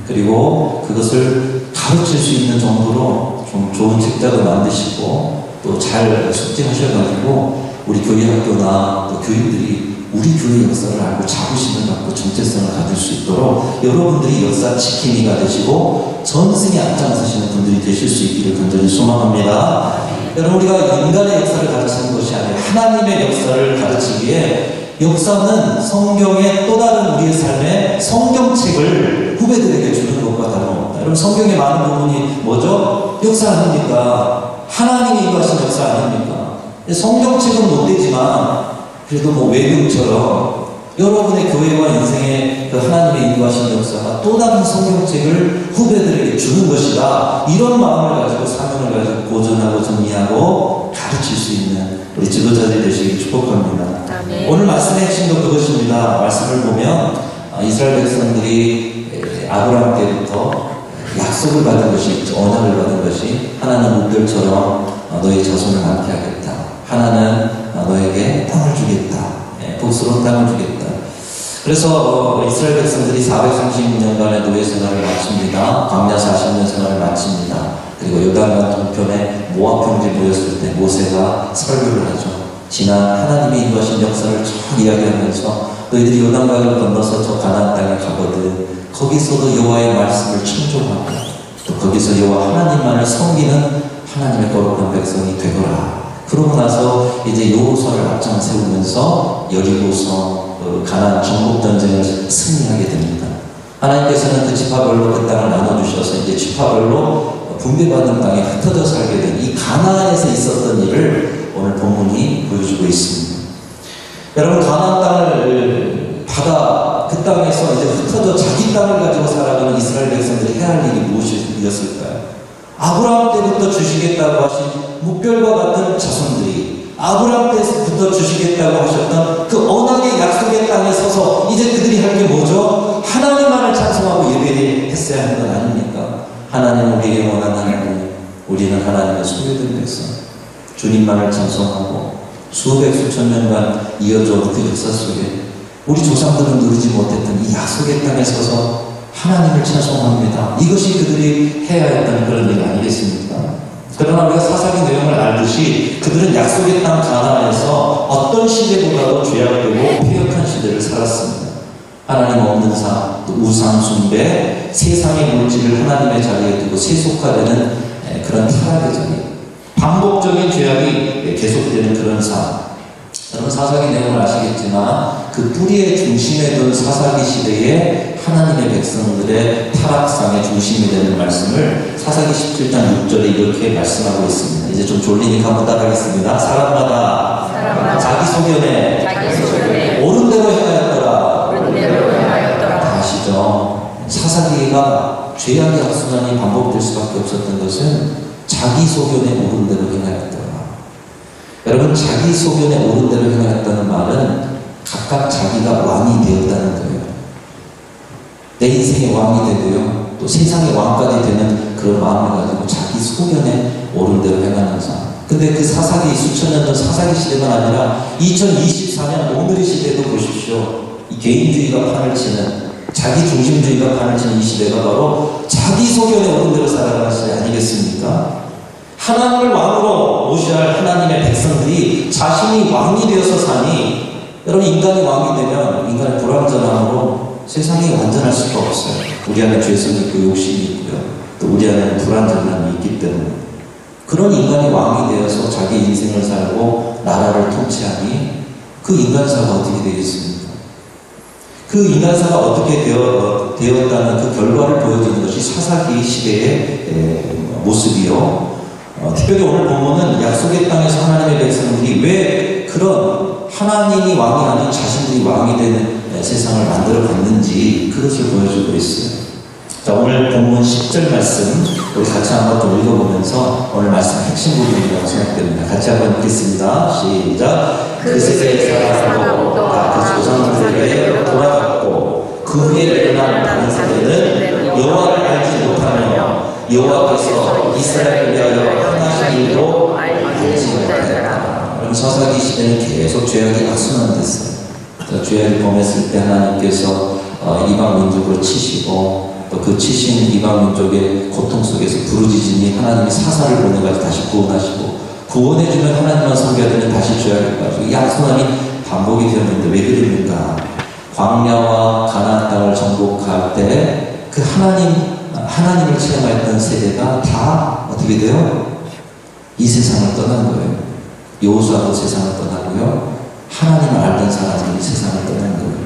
그리고 그것을 가르칠 수 있는 정도로 좀 좋은 책자도 만드시고 또 잘 숙지하셔가지고 우리 교회 학교나 또 교인들이 우리 교회 역사를 알고 자부심을 갖고 정체성을 가질 수 있도록 여러분들이 역사 지킴이가 되시고 전승에 앞장서시는 분들이 되실 수 있기를 간절히 소망합니다. 여러분, 우리가 인간의 역사를 가르치는 것이 아니라 하나님의 역사를 가르치기 위해 역사는 성경의 또 다른 우리의 삶의 성경책을 후배들에게 주는 것과 다름없다. 여러분, 성경의 많은 부분이 뭐죠? 역사 아닙니까? 하나님이 인도하신 역사 아닙니까? 성경책은 못 되지만 그래도 외경처럼 여러분의 교회와 인생의 그 하나님의 인도하신 역사가 또 다른 성경책을 후배들에게 주는 것이다. 이런 마음을 가지고 사명을 가지고 보존하고 정리하고 가르칠 수 있는 우리 지도자들이 되시길 축복합니다. 오늘 말씀의 핵심도 그것입니다. 말씀을 보면 이스라엘 백성들이 아브라함 때부터 약속을 받은 것이 있죠. 언약을 받은 것이 하나는 물들처럼 너의 자손을 많게 하겠다. 하나는 너에게 땅을 주겠다. 복스러운 땅을 주겠다. 그래서 이스라엘 백성들이 436년간의 노예 생활을 마칩니다. 광야 40년 생활을 마칩니다. 그리고 요단강 동편에 모압 형제 모였을 때 모세가 설교를 하죠. 지난 하나님이 인도하신 역사를 쭉 이야기하면서 너희들이 요단강을 건너서 저 가나안 땅에 가거든 거기서도 여호와의 말씀을 청종하고 또 거기서 여호와 하나님만을 섬기는 하나님의 거룩한 백성이 되거라. 그러고 나서 이제 여호수아를 앞장 세우면서 여리고성 가나안 정복 전쟁을 승리하게 됩니다. 하나님께서는 그 지파별로 그 땅을 나눠주셔서 이제 지파별로 분배받은 땅에 흩어져 살게 된 이 가나안에서 있었던 일을 오늘 본문이 보여주고 있습니다. 여러분, 가나안 땅을 받아 그 땅에서 이제 흩어져 자기 땅을 가지고 살아가는 이스라엘 백성들이 해야 할 일이 무엇이었을까요? 아브라함 때부터 주시겠다고 하신 묵별과 같은 자손들이 아브라함 때부터 주시겠다고 하셨던 그 언약의 약속의 땅에 서서 이제 그들이 할 게 뭐죠? 하나님만을 찬송하고 예배했어야 하는 건 아닙니까? 하나님 우리에게 원하는 하나님, 우리는 하나님의 소유된 백성, 주님만을 찬송하고 수백 수천 년간 이어져온 그 역사 속에 우리 조상들은 누리지 못했던 이 약속의 땅에 서서 하나님을 찬송합니다. 이것이 그들이 해야 했던 그런 일 아니겠습니까? 그러나 우리가 사사기 내용을 알듯이 그들은 약속의 땅 가나안에서 어떤 시대보다도 죄악되고 폐역한 시대를 살았습니다. 하나님 없는 삶, 또 우상 숭배, 세상의 물질을 하나님의 자리에 두고 세속화되는 그런 타락의 자리, 반복적인 죄악이 계속되는 그런 삶. 여러분, 사사기 내용을 아시겠지만 그 뿌리의 중심에 둔 사사기 시대에 하나님의 백성들의 타락상의 중심이 되는 말씀을 사사기 17장 6절에 이렇게 말씀하고 있습니다. 이제 좀 졸리니까 한번 따라하겠습니다. 사람마다 자기 소견에 옳은 대로 행하였더라. 다 아시죠? 사사기가 죄악의 악순환이 반복될 수밖에 없었던 것은 자기 소견에 옳은 대로 행하였더라. 여러분, 자기 소견에 옳은 대로 행하였다는 말은 각각 자기가 왕이 되었다는 거예요. 내 인생의 왕이 되고요, 또 세상의 왕까지 되는 그런 마음을 가지고 자기 소견에 옳은 대로 행하는 삶. 근데 그 사사기, 수천 년 전 사사기 시대가 아니라 2024년 오늘의 시대도 보십시오. 이 개인주의가 판을 치는, 자기 중심주의가 판을 치는 이 시대가 바로 자기 소견에 옳은 대로 살아가는 시대 아니겠습니까? 하나님을 왕으로 모셔야 할 하나님의 백성들이 자신이 왕이 되어서 사니, 여러분, 인간이 왕이 되면 인간의 불완전함으로 세상이 완전할 수가 없어요. 우리 안에 죄성이 있고 욕심이 있고요. 또 우리 안에 불완전함이 있기 때문에 그런 인간이 왕이 되어서 자기 인생을 살고 나라를 통치하니 그 인간사가 어떻게 되겠습니까? 그 인간사가 어떻게 되었다는 그 결과를 보여주는 것이 사사기 시대의 모습이요. 특별히 오늘 본문은 약속의 땅에서 하나님의 백성들이 왜 그런 하나님이 왕이 아닌 자신들이 왕이 되는 세상을 만들어 갔는지 그것을 보여주고 있어요. 자, 오늘 본문 10절 말씀 우리 같이 한번 좀 읽어보면서 오늘 말씀 핵심 부분이라고 생각됩니다. 같이 한번 읽겠습니다. 시작. 그 세대의 사람도 다 그 조상들에게 돌아갔고 그 후에 일어난 다른 세대는 여호와를 알지 못하며 여호와께서 이스라엘을 위하여 행하신 일도 알지 못하였다. 그럼 사사기 시대는 계속 죄악이 악순환됐어요. 죄악이 범했을 때 하나님께서 이방 민족을 치시고 또 그 치신 이방 민족의 고통 속에서 부르짖으니 하나님이 사사를 보내가지고 다시 구원하시고 구원해주면 하나님만 섬겨야 되면 다시 죄악에 빠지고 이 악순환이 반복이 되었는데 왜 그럽니까? 광야와 가나안 땅을 정복할 때 그 하나님을 체험했던 세대가 다 어떻게 돼요? 이 세상을 떠난 거예요. 여호수아도 세상을 떠나고요. 하나님을 알던 사람들이 세상을 떠난 거예요.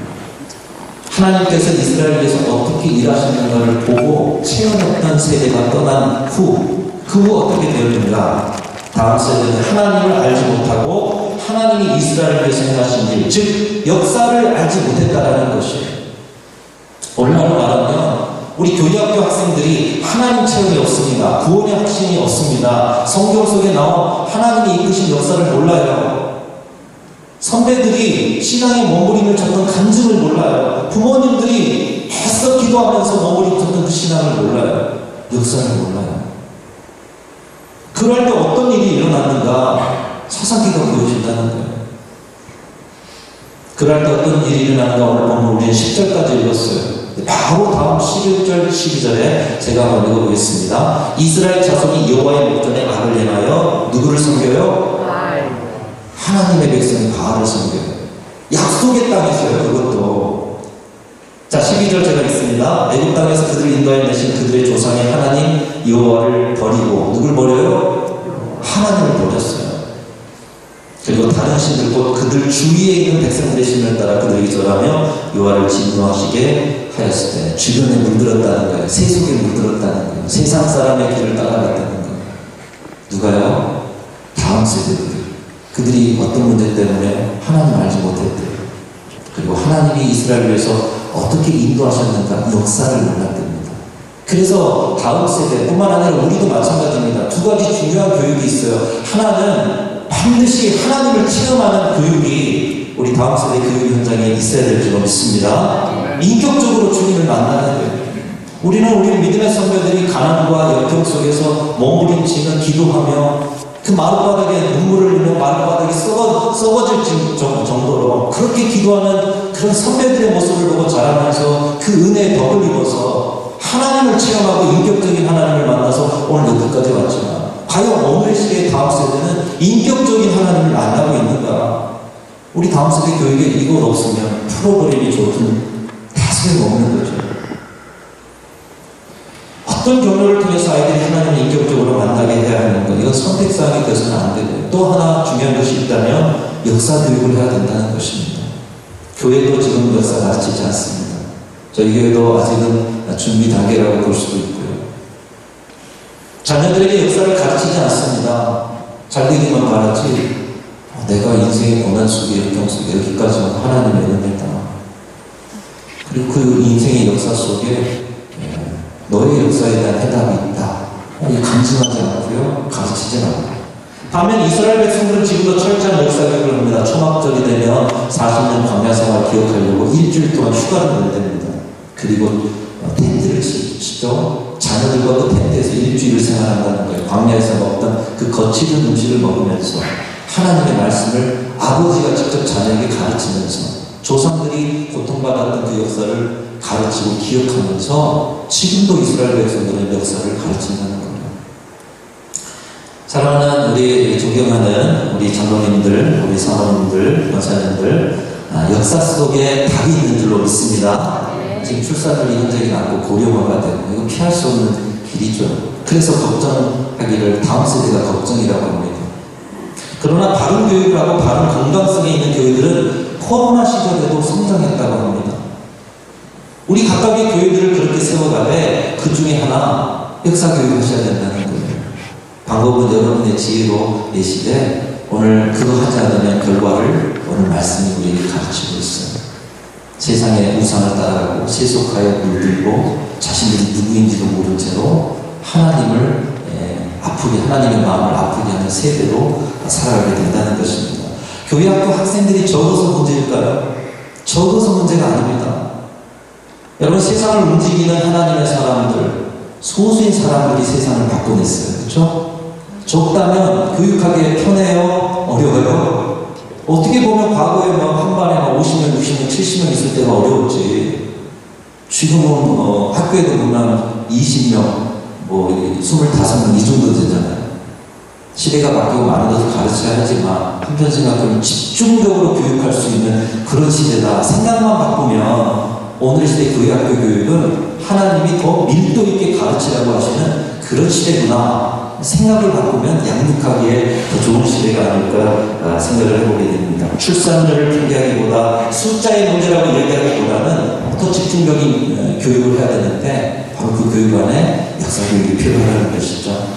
하나님께서 이스라엘에서 어떻게 일하시는가를 보고 체험했던 세대가 떠난 후, 그 후 어떻게 되었는가? 다음 세대는 하나님을 알지 못하고 하나님이 이스라엘을 위해서 행하신 일, 즉 역사를 알지 못했다라는 것이에요. 얼마나 말하면 우리 교회학교 학생들이 하나님 체험이 없습니다. 구원의 확신이 없습니다. 성경 속에 나온 하나님이 이끄신 역사를 몰라요. 선배들이 신앙의 몸부림을 쳤던 간증을 몰라요. 부모님들이 애써 기도하면서 몸부림 쳤던 그 신앙을 몰라요. 역사를 몰라요. 그럴 때 어떤 일이 일어났는가 사사기가 보여준다는 거예요. 그럴 때 어떤 일이 일어났는가 오늘 보면 우리는 10절까지 읽었어요. 바로 다음 11절, 12절에 제가 한번 읽어보겠습니다. 이스라엘 자손이 여호와의 목전에 악을 행하여 누구를 섬겨요? 하나님의 백성이 바알을 섬겨요. 약속의 땅에서요. 그것도. 자, 12절 제가 읽습니다. 애굽 땅에서 그들을 인도하여 내신 그들의 조상의 하나님 여호와를 버리고 누굴 버려요? 하나님을 버렸어요. 그리고 다른 신들 곧 그들 주위에 있는 백성들의 신을 따라 그들에게 절하며 여호와를 진노하시게 하였을 때 주변에 물들었다는 거예요. 세속에 물들었다는 거예요. 세상 사람의 길을 따라갔다는 거예요. 누가요? 다음 세대들. 그들이 어떤 문제 때문에 하나님을 알지 못했대요. 그리고 하나님이 이스라엘을 위해서 어떻게 인도하셨는가 역사를 몰랐답니다. 그래서 다음 세대뿐만 아니라 우리도 마찬가지입니다. 두 가지 중요한 교육이 있어요. 하나는 반드시 하나님을 체험하는 교육이 우리 다음 세대 교육 현장에 있어야 될 줄 믿습니다. 인격적으로 주님을 만나는 거예요. 우리는 우리 믿음의 선배들이 가난과 역경 속에서 몸부림치는 기도하며 그 마룻바닥에 눈물을 흘리며 마룻바닥이 썩어질 정도로 그렇게 기도하는 그런 선배들의 모습을 보고 자라면서 그 은혜의 덕을 입어서 하나님을 체험하고 인격적인 하나님을 만나서 오늘 여기까지 왔지만 과연 오늘의 시대의 다음 세대는 인격적인 하나님을 만나고 있는가? 우리 다음 세대 교육에 이것 없으면 프로그램이 좋든 다 소용없는 거죠. 어떤 경로를 통해서 아이들이 하나님을 인격적으로 만나게 해야 하는 것, 이건 선택사항이 돼서는 안 되고요. 또 하나 중요한 것이 있다면 역사 교육을 해야 된다는 것입니다. 교회도 지금 역사 가르치지 않습니다. 저희 교회도 아직은 준비 단계라고 볼 수도 있고요. 자녀들에게 역사를 가르치지 않습니다. 잘 되기만 바라지 내가 인생의 고난 속에 역경 속에 여기까지 하나님의 은혜다. 그리고 그 인생의 역사 속에 너의 역사에 대한 해답이 있다. 간증하지 않고요. 가르치지 않고. 반면 이스라엘 백성들은 지금도 철저한 역사 교육을 합니다. 초막절이 되면 40년 광야 생활 기억하려고 일주일 동안 휴가를 내됩니다. 그리고 텐트를 치죠. 자녀들과 그 텐트에서 일주일을 생활한다는 거예요. 광야에서 먹던 그 거칠은 음식을 먹으면서 하나님의 말씀을 아버지가 직접 자녀에게 가르치면서 조상들이 고통받았던 그 역사를 가르치고 기억하면서 지금도 이스라엘 백성들의 역사를 가르친다는 겁니다. 사랑하는 우리 존경하는 우리 장로님들, 우리 사모님들, 권사님들, 역사 속에 답이 있는 줄로 믿습니다. 지금 출산율이 현저히 낮고 고령화가 되고 이거 피할 수 없는 길이죠. 그래서 걱정하기를 다음 세대가 걱정이라고 합니다. 그러나 바른 교육을 하고 바른 건강성에 있는 교회들은 코로나 시절에도 성장했다고 합니다. 우리 각각의 교회들을 그렇게 세워가되 그 중에 하나 역사교육을 하셔야 된다는 거예요. 방법은 여러분의 지혜로 내시되 오늘 그거 하지 않으면 결과를 오늘 말씀이 우리에게 가르치고 있어요. 세상의 우상을 따라가고 세속하여 물들고 자신들이 누구인지도 모른 채로 하나님을 아프게, 하나님의 마음을 아프게 하는 세대로 살아가게 된다는 것입니다. 교회 학교 학생들이 적어서 문제일까요? 적어서 문제가 아닙니다. 여러분, 세상을 움직이는 하나님의 사람들, 소수인 사람들이 세상을 바꿔냈어요. 그렇죠? 적다면 교육하기에 편해요? 어려워요? 어떻게 보면 과거에 한 반에 50명, 60명, 70명 있을 때가 어려웠지. 지금은 학교에도 보면 20명, 25명 이 정도 되잖아요. 시대가 바뀌고 많은 것을 가르쳐야 하지만 한편 생각하면 집중적으로 교육할 수 있는 그런 시대다. 생각만 바꾸면 오늘 시대 교회학교 교육은 하나님이 더 밀도 있게 가르치라고 하시는 그런 시대구나. 생각을 바꾸면 양육하기에 더 좋은 시대가 아닐까 생각을 해보게 됩니다. 출산율을 핑계하기보다 숫자의 문제라고 얘기하기보다는 더 집중적인 교육을 해야 되는데 바로 그 교육 안에 역사교육이 필요하다는 것이죠.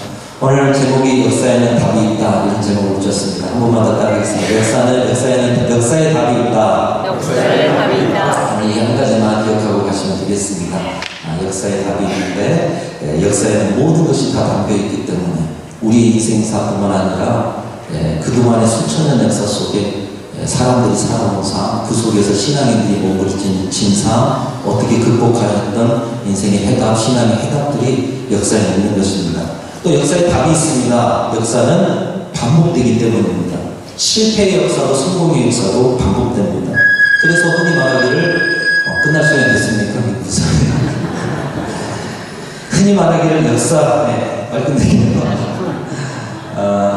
오늘 제목이 역사에는 답이 있다 이런 제목을 붙였습니다. 한 번만 더 따라하겠습니다. 역사에 답이 있다. 역사에 답이 있다. 오늘 이 한 가지만 기억하고 가시면 되겠습니다. 역사에 답이 있는데 역사에는 모든 것이 다 담겨있기 때문에 우리 인생사뿐만 아니라 그동안의 수천년 역사 속에 사람들이 살아온 삶, 그 속에서 신앙인들이 몸부림친 삶, 어떻게 극복하였던 인생의 해답, 신앙의 해답들이 역사에 있는 것입니다. 또 역사에 답이 있습니다. 역사는 반복되기 때문입니다. 실패의 역사도 성공의 역사도 반복됩니다. 그래서 흔히 말하기를 끝날 시간이 됐습니까? 흔히 말하기를 역사, 말 끝내기네요.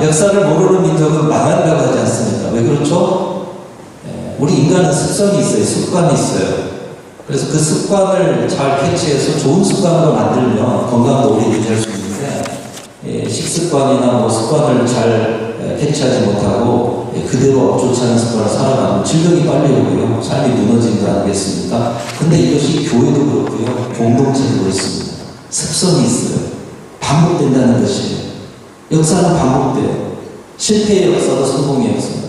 역사를 모르는 민족은 망한다고 하지 않습니까? 왜 그렇죠? 우리 인간은 습성이 있어요. 습관이 있어요. 그래서 그 습관을 잘 캐치해서 좋은 습관으로 만들면 건강도 오래 유지할 수 있는데 식습관이나 습관을 잘 캐치하지 못하고 그대로 좋지 않은 습관을 살아가면 질병이 빨리 오고요. 삶이 무너지는 거 아니겠습니까? 근데 이것이 교회도 그렇고요. 공동체도 그렇습니다. 습성이 있어요. 반복된다는 것이에요. 역사는 반복돼요. 실패의 역사도 성공의 역사도.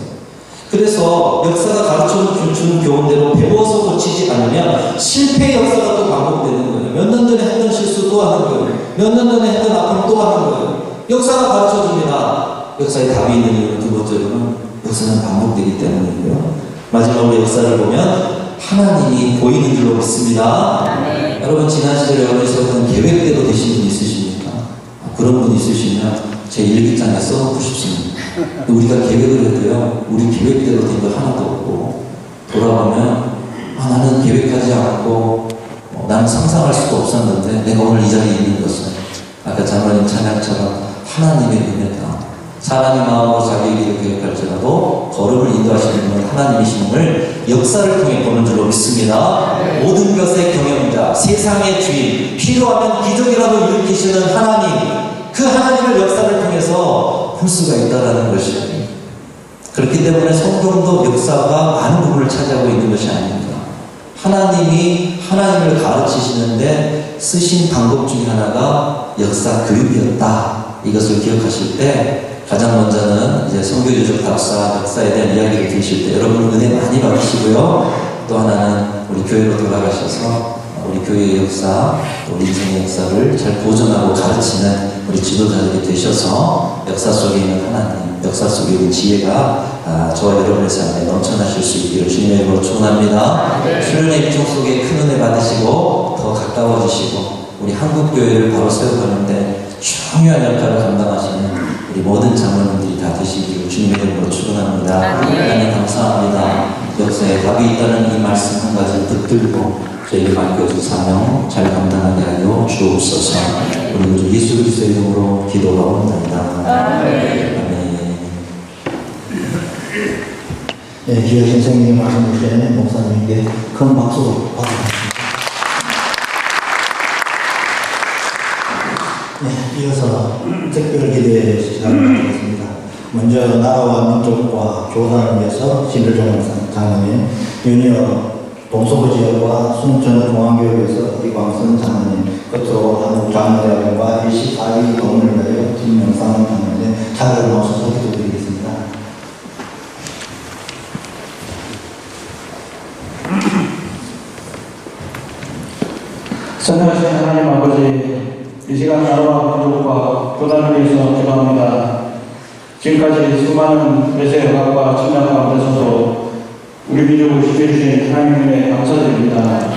그래서 역사가 가르쳐주는 교훈대로 배워서 고치지 않으면 실패의 역사가 또 반복되는 거예요. 몇 년 전에 했던 실수 또 하는 거예요. 몇 년 전에 했던 아픔 또 하는 거예요. 역사가 가르쳐줍니다. 역사에 답이 있는 이유는 두 번째로는 역사는 반복되기 때문이고요. 마지막으로 역사를 보면 하나님이 보이는 줄로 믿습니다. 여러분, 지난 시절에 어디서든 계획대로 되신 분 있으십니까? 그런 분 있으시면 제 일기장에 써놓고 싶습니다. 우리가 계획을 해도요, 우리 계획대로 된 거 하나도 없고, 돌아보면, 나는 계획하지 않고, 나는 상상할 수도 없었는데, 내가 오늘 이 자리에 있는 것은, 아까 장로님 찬양처럼 하나님의 은혜다. 사람이 마음으로 자기의 길을 계획할지라도, 걸음을 인도하시는 분은 하나님이심을 역사를 통해 보는 줄로 믿습니다. 모든 것의 경영자, 세상의 주인, 필요하면 기적이라도 일으키시는 하나님, 그 하나님을 역사를 통해서 볼 수가 있다는 것이에요. 그렇기 때문에 성경도 역사가 많은 부분을 차지하고 있는 것이 아닙니다. 하나님이 하나님을 가르치시는데 쓰신 방법 중에 하나가 역사 교육이었다. 이것을 기억하실 때 가장 먼저는 이제 성교유적 답사, 역사에 대한 이야기를 들으실 때 여러분 은혜 많이 받으시고요. 또 하나는 우리 교회로 돌아가셔서 우리 교회의 역사, 우리 인생의 역사를 잘 보존하고 가르치는 우리 지도자들이 되셔서 역사 속에 있는 하나님, 역사 속에 있는 지혜가 저와 여러분의 삶에 넘쳐나실 수 있기를 주님의 이름으로 축원합니다. 수련의 일정 속에 큰 은혜 받으시고 더 가까워지시고 우리 한국교회를 바로 세워가는데 중요한 역할을 감당하시는 우리 모든 장로님들이 다 되시기를 주님의 이름으로 축원합니다. 하나님 감사합니다. 역사에 답이 있다는 이 말씀 한 가지 붙들고 저희에게 맡겨준 사명 잘 감당하게 하여 주옵소서. 우리 주 예수 그리스도의 이름으로 기도하옵나이다. 아멘. 기회 선생님이 말씀 주신 목사님께 큰 박수 받으십니다. 네, 이어서 특별 기대 시간을 갖겠습니다. 먼저 나라와 민족과 교단을 위해서 신일종 장로님, 유니어 동서부 지역과 순천 중앙교육에서 이광선 장로님, 끝으로 한국장로대학원과 24기 동문을 위하여 김명상 장로님 자료를 나오셔서 기도드리겠습니다. 선하신 하나님 아버지, 이 시간 나라와 민족과 교단을 위해서 기도합니다. 지금까지 수많은 외세 억압과 침략 가운데서도 우리 민족을 지켜주신 하나님께 감사드립니다.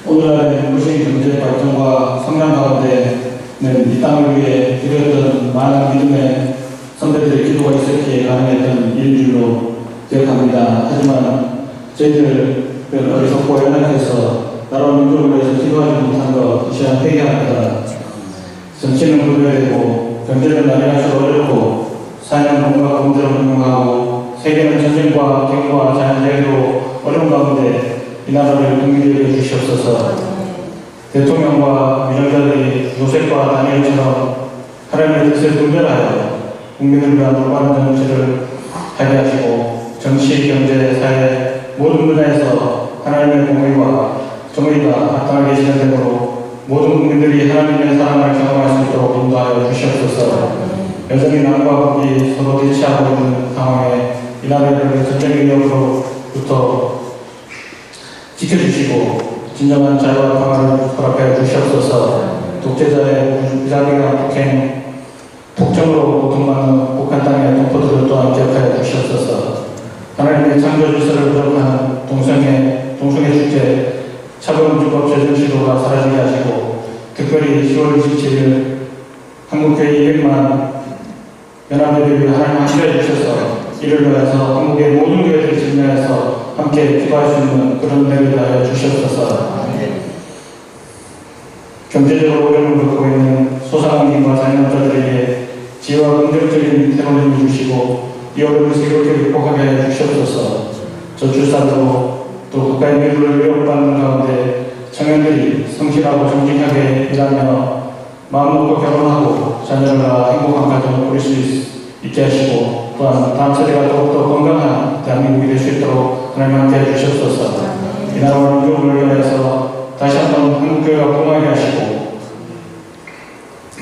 오늘날의 무신 경제 발전과 성장 가운데는 이 땅을 위해 기도했던 많은 믿음의 선배들의 기도가 있었기에 가능했던 일인 줄로 기억합니다. 하지만 저희들 어리석고 연약해서 나라와 민족을 위해서 기도하지 못한 것 이 시간 회개합니다. 정치는 불멸되고 경제는 날이갈수록 어렵고 사회는 공과 범죄로 분명하고 세계는 전쟁과 격과 자연재해로 어려운 가운데 이 나라를 긍휼히 여겨 주시옵소서. 대통령과 위원장들이 요셉과 다니엘처럼 하나님의 뜻을 분별하여 국민을 위한 올바른 정치를 하게 하시고 정치, 경제, 사회 모든 분야에서 하나님의 공의와 정의가 합당하게 실현되도록 모든 국민들이 하나님의 사랑을 경험할 수 있도록 인도하여 주시옵소서. 여전히 남과 북이 서로 대치하고 있는 상황에 이 나라를 전쟁의 위협으로부터 지켜주시고 진정한 자유와 평화를 허락하여 주시옵소서. 독재자의 무자비한 폭행, 폭정으로 고통받는 북한 땅의 동포들을 또한 기억하여 주시옵소서. 하나님의 창조 질서를 부족한 동성애 축제 차가운 주법 재정시도가 사라지게 하시고 특별히 10월 27일 한국교회 200만 연합예배를 하나님 함께해 주셔서 이를 위해서 한국의 모든 교회들을 진행해서 함께 기도할 수 있는 그런 내를 하여 주시옵소서. 경제적으로 어려움을 겪고 있는 소상공인과 자영업자들에게 지혜와 긍정적인 태도를 주시고 이 어려움을 새롭게 극복하게 하여 주시옵소서. 저출산으로 또 국가의 미래를 위협받는 가운데 청년들이 성실하고 정직하게 일하며 마음 먹고 결혼하고 자녀들과 행복한 가정을 꾸릴 수 있게 하시고 또한 다음 세대가 더욱더 건강한 대한민국이 될 수 있도록 하나님 함께 해주시옵소서. 이 나라와 민족을 위하여서 다시 한번 한국교회가 공하게 하시고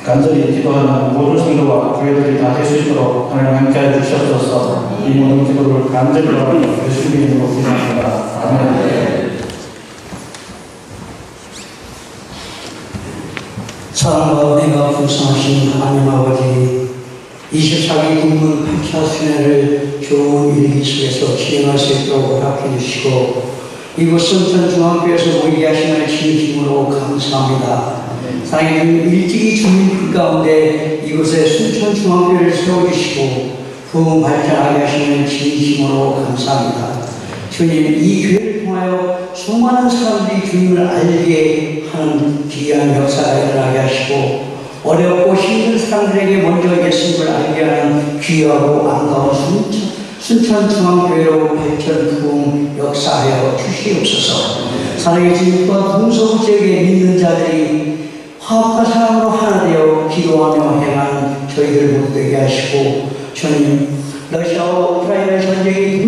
간절히 기도하는 모든 성도와 교회들이 다 될 수 있도록 하나님 함께 해주시옵소서. 이 모든 기도를 간절히 바라며 예수님의 이름으로 기도합니다. 아멘. 사랑과 은혜가 풍성하신 하나님 아버지, 24기 국문 8차 수련을 좋은 일기 속에서 진행할 수 있도록 허락해 주시고 이곳 순천중앙교회에서 모이게 하시는 진심으로 감사합니다. 사랑하는 일찍이 주민 가운데 이곳에 순천중앙교회를 세워주시고 부흥 발전하게 하시는 진심으로 감사합니다. 주님, 이 교회를 통하여 수많은 사람들이 주님을 알게 하는 귀한 역사가 일어나게 하시고 어렵고 힘든 사람들에게 먼저 예수님을 알게 하는 귀하고 아름다운 순천중앙교회로 발전 부흥 역사하여 주시옵소서. 사랑의 주님 또한 동서부 지역에 믿는 자들이 화합과 사랑으로 하나 되어 기도하며 행하는 저희들 모두 되게 하시고 주님, 러시아와 우크라이나 전쟁이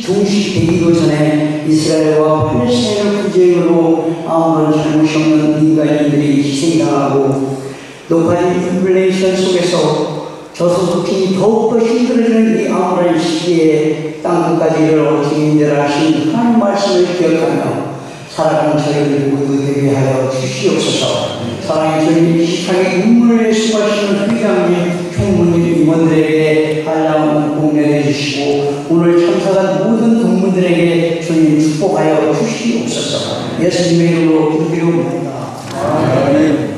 동시되기도 전에 이스라엘과 팔레스타인을 구제으로 아무런 잘못이 없는 민간인들이 희생당하고 높아진 인플레이션 속에서 저소득층이 더욱더 힘들어지는 이 암울한 시기에 땅끝까지 이르러 증인들 하신 하나님 말씀을 기억하며 살아가는 저희들 모두 되게 하여 주시옵소서. 사랑의 주님, 시창의 눈물을 수고하시는 회장님, 총무님, 임원들에게 한량한 공연해 주시고 오늘 참석한 모든 동문들에게 주님 축복하여 주시옵소서. 예수님의 이름으로 기도드리옵나이다. 아멘.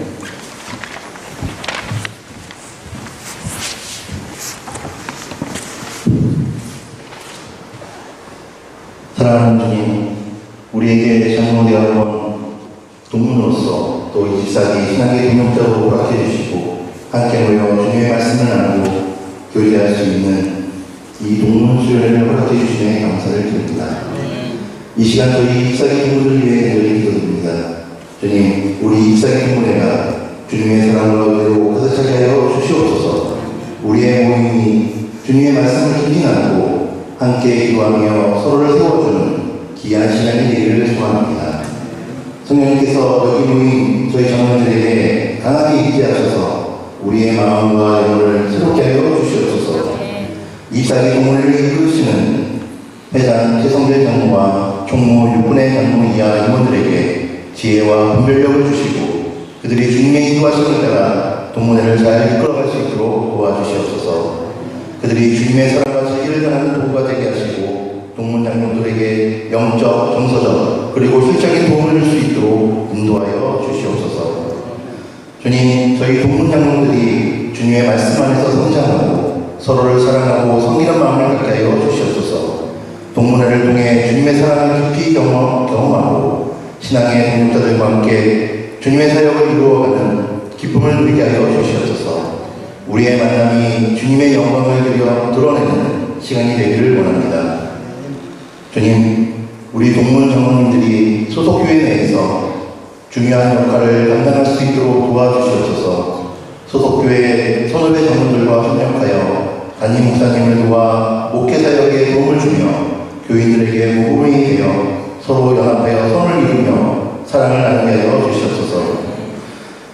사랑하는 주님, 우리에게 장로되어 동문으로서 또 24기 신앙의 동역자로 허락해 주시고 함께 모여 주님의 말씀을 나누고 교제할 수 있는 이 동문 수련을 허락해 주시에 감사를 드립니다. 이 시간 저희 24기 동문을 위해 간절히 기도드립니다. 주님, 우리 24기 동문회가 주님의 사랑으로 은혜로 가득하게 하여 주시옵소서. 우리의 모임이 주님의 말씀을 듣지 않고 함께 기도하며 서로를 세워주는 귀한 시간이 되기를 소원합니다. 성령님께서 여기 모인 저희 장로들에게 강하게 의지하셔서 우리의 마음과 영혼을 새롭게 하여 주시옵소서. 이 자기 동문회를 이끄시는 회장 최성재 장로와 총무 6분의 장로 이하 임원들에게 지혜와 분별력을 주시고 그들이 주님의 인도하심을 따라 동문회를 잘 이끌어갈 수 있도록 도와주시옵소서. 그들이 주님의 사랑과 자기를 전하는 도구가 되게 하시고 동문 장로들에게 영적, 정서적 그리고 실적인 도움을 줄 수 있도록 인도하여 주시옵소서. 주님, 저희 동문 장로들이 주님의 말씀 안에서 성장하고 서로를 사랑하고 섬기는 마음을 갖게 하여 주시옵소서. 동문회를 통해 주님의 사랑을 깊이 경험하고 신앙의 동역자들과 함께 주님의 사역을 이루어가는 기쁨을 누리게 하여 주시옵소서. 우리의 만남이 주님의 영광을 드러내는 시간이 되기를 원합니다. 주님, 우리 동문 장로님들이 소속교회 내에서 중요한 역할을 감당할 수 있도록 도와주시옵소서. 소속교회 선후배 장로들과 협력하여 담임 목사님을 도와 목회사역에 도움을 주며 교인들에게 모범이 되어 서로 연합하여 선을 이루며 사랑을 나누게 하여 주시옵소서.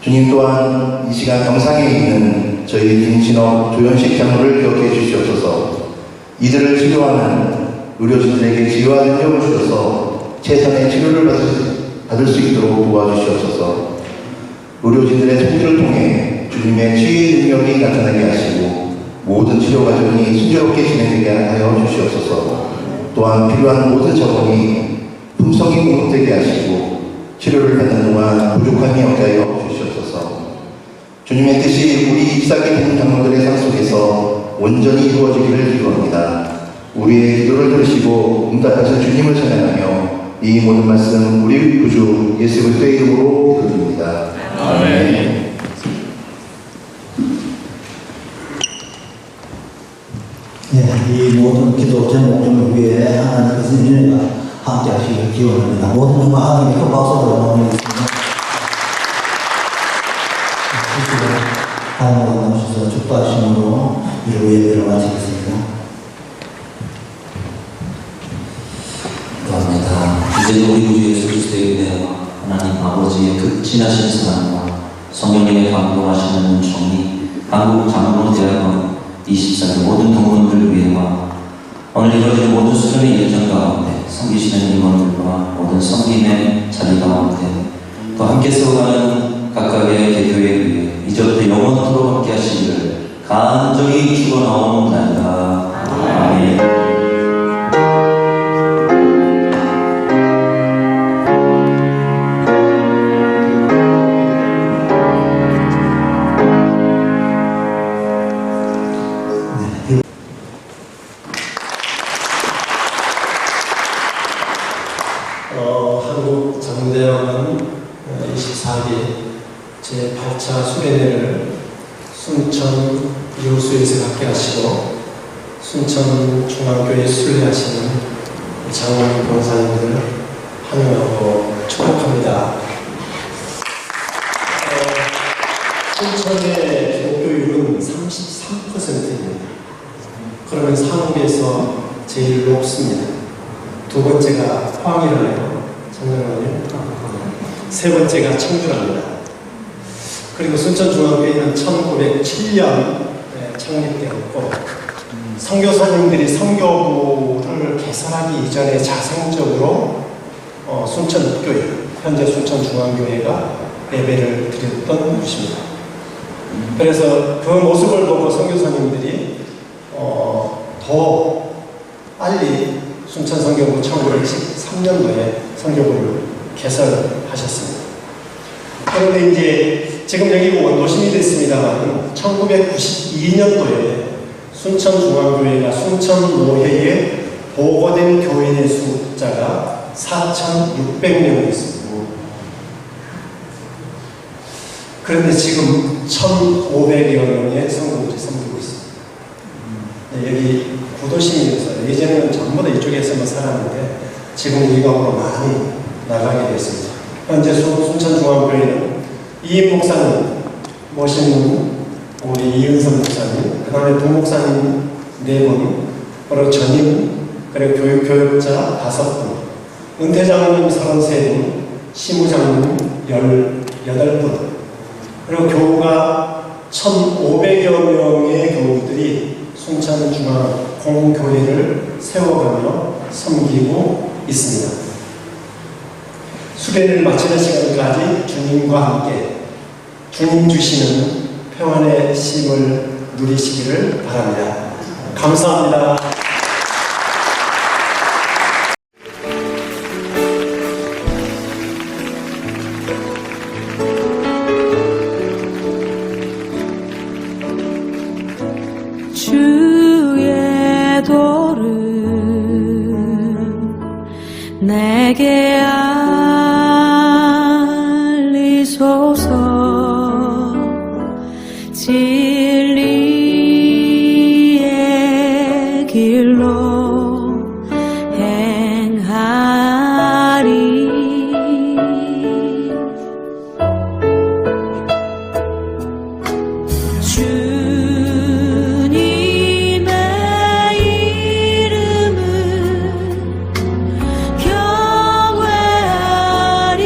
주님 또한 이 시간 병상에 있는 저희 김신호, 조현식 장로를 기억해 주시옵소서. 이들을 치료하는 의료진들에게 지혜와 능력을 주셔서 최선의 치료를 받을 수 있도록 도와주시옵소서. 의료진들의 손길을 통해 주님의 치유의 능력이 나타나게 하시고 모든 치료 과정이 순조롭게 진행되게 하여 주시옵소서. 또한 필요한 모든 자원이 품성이 공급되게 하시고 치료를 받는 동안 부족함이 없게 하여 주시옵소서. 주님의 뜻이 우리 잎사귀 동문 장로들의 삶 속에서 온전히 이루어지기를 기도합니다. 우리의 기도를 들으시고 응답하신 주님을 찬양하며 이 모든 말씀 우리 구주 예수 그리스도의 이름으로 기도드립니다. 아멘. 이 모든 기도 제목 위에 하나님께서 은혜가 함께 하시길 기원합니다. 모든 정말 하나님의 큰 박수로 나오겠습니다. 하나님과 나오셔서 축복하심으로 이루 예배를 마치겠습니다. 감사합니다. 이제 우리 구주 예수 그리스도의 은혜와 하나님 아버지의 극진하신 사랑과 성령님의 감동하시는 은총이 한국 장로대학원 24기 모든 동문들을 위해와 오늘 이루어지는 모든 수련의 일정 가운데 섬기시는 임원들과 모든 섬김의 자리 가운데 또 함께 세워가는 각각의 개교에 위해 이제부터 영원토록 함께 하시기를 간절히 축원하옵나이다. 아멘. 한국 장로대학원 24기 제8차 수련회를 순천 이호수에서 갖게 하시고 순천 중앙교회 순례하시는 장로님 권사님들 환영하고 축복합니다. 순천의 기독교율은 33%입니다. 그러면 한국에서 제일 높습니다. 두 번째가 황이라요. 장로님. 세 번째가 청주랍니다. 그리고 순천중앙교회는 1907년 창립되었고 선교사님들이 선교부를 개설하기 이전에 자생적으로 순천교회, 현재 순천중앙교회가 예배를 드렸던 곳입니다. 그래서 그 모습을 보고 선교사님들이 더 빨리 순천선교부 1913년도에 선교부를 개설하셨습니다. 그런데 이제 지금 여기 원도심이 됐습니다만 1992년도에 순천중앙교회가 순천노회에 보고된 교인의 숫자가 4,600명이었습니다. 그런데 지금 1,500여 명의 성도들이 섬기고 있습니다. 여기 구도심이어서 예전에는 전부 다 이쪽에서만 살았는데 지금 이 가으로 많이 나가게 됐습니다. 현재 순천중앙교회는 이임 목사님 모시는 우리 이은선 목사님, 그 다음에 부목사님 4분, 그리고 전임, 그리고 교육자 5분, 은퇴장로님 33분, 시무장로님 18분, 그리고 교우가 1,500여 명의 교우들이 순천중앙 공교회를 세워가며 섬기고 있습니다. 수배를 마치는 시간까지 주님과 함께 주님 주시는 평안의 쉼을 누리시기를 바랍니다. 감사합니다. 주의 도를 내게 알리소서. 진리의 길로 행하리. 주님의 이름을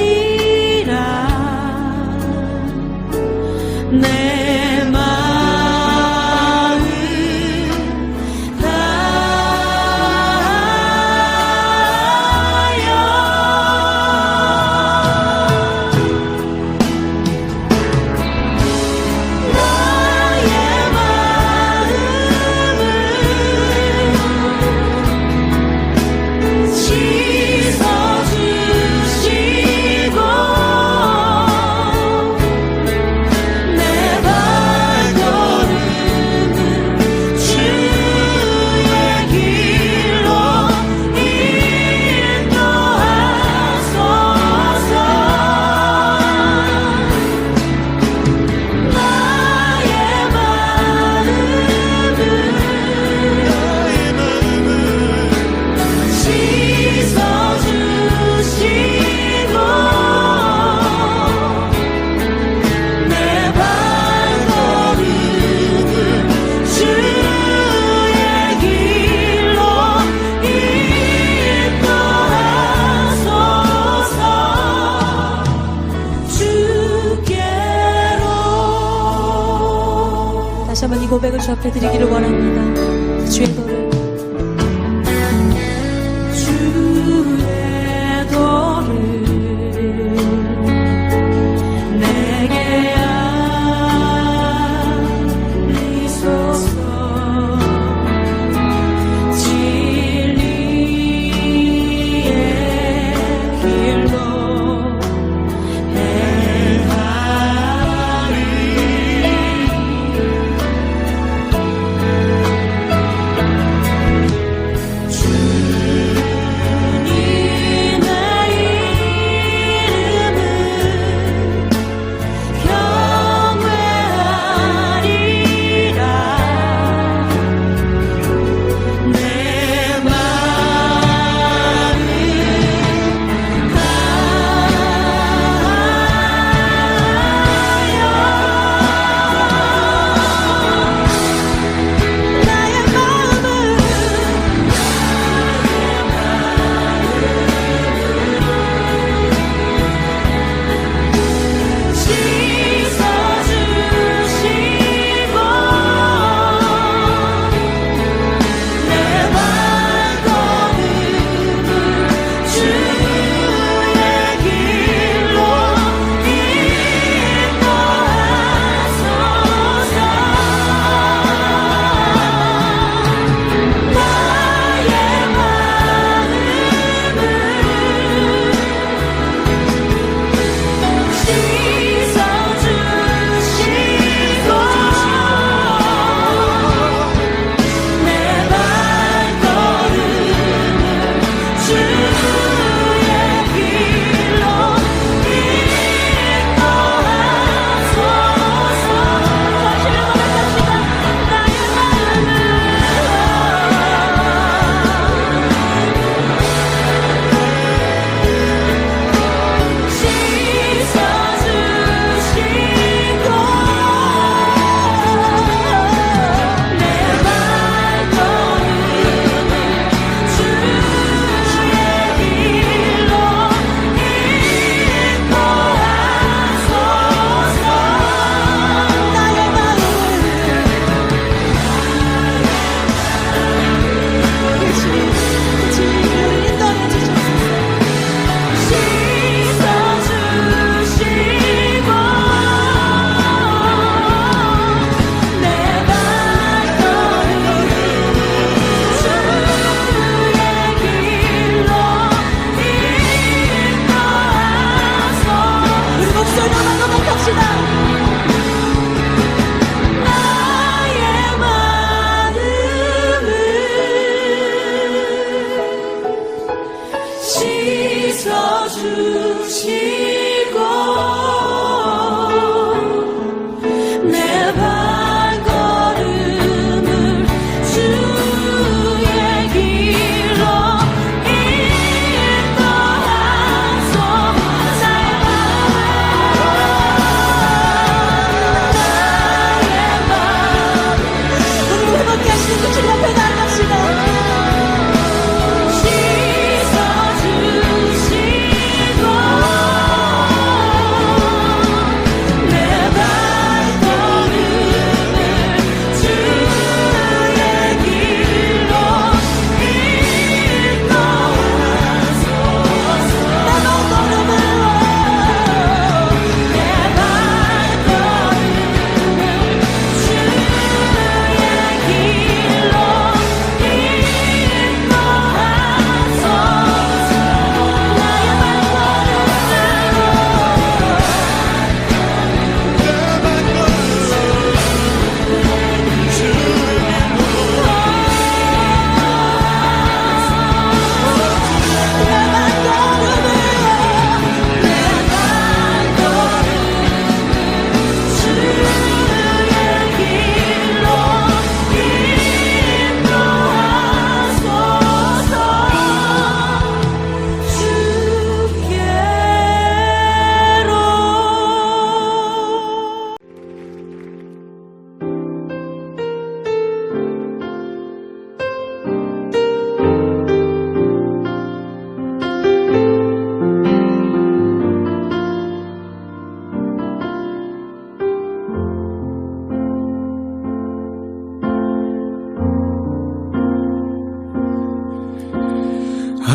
경외하리라. 내 마음 다하여 나의 마음을 씻어주시고 내 발걸음을 주의 길로 인도하소서. 나의 마음을 씻어주시고 내 발걸음을 주의 길로 인도하소서. 주께로. 다시 한번 이 고백을 주 앞에 드리기를 원합니다. 주의 도를 주의 도를 내게 알리소서. 진리의 길로 행하리.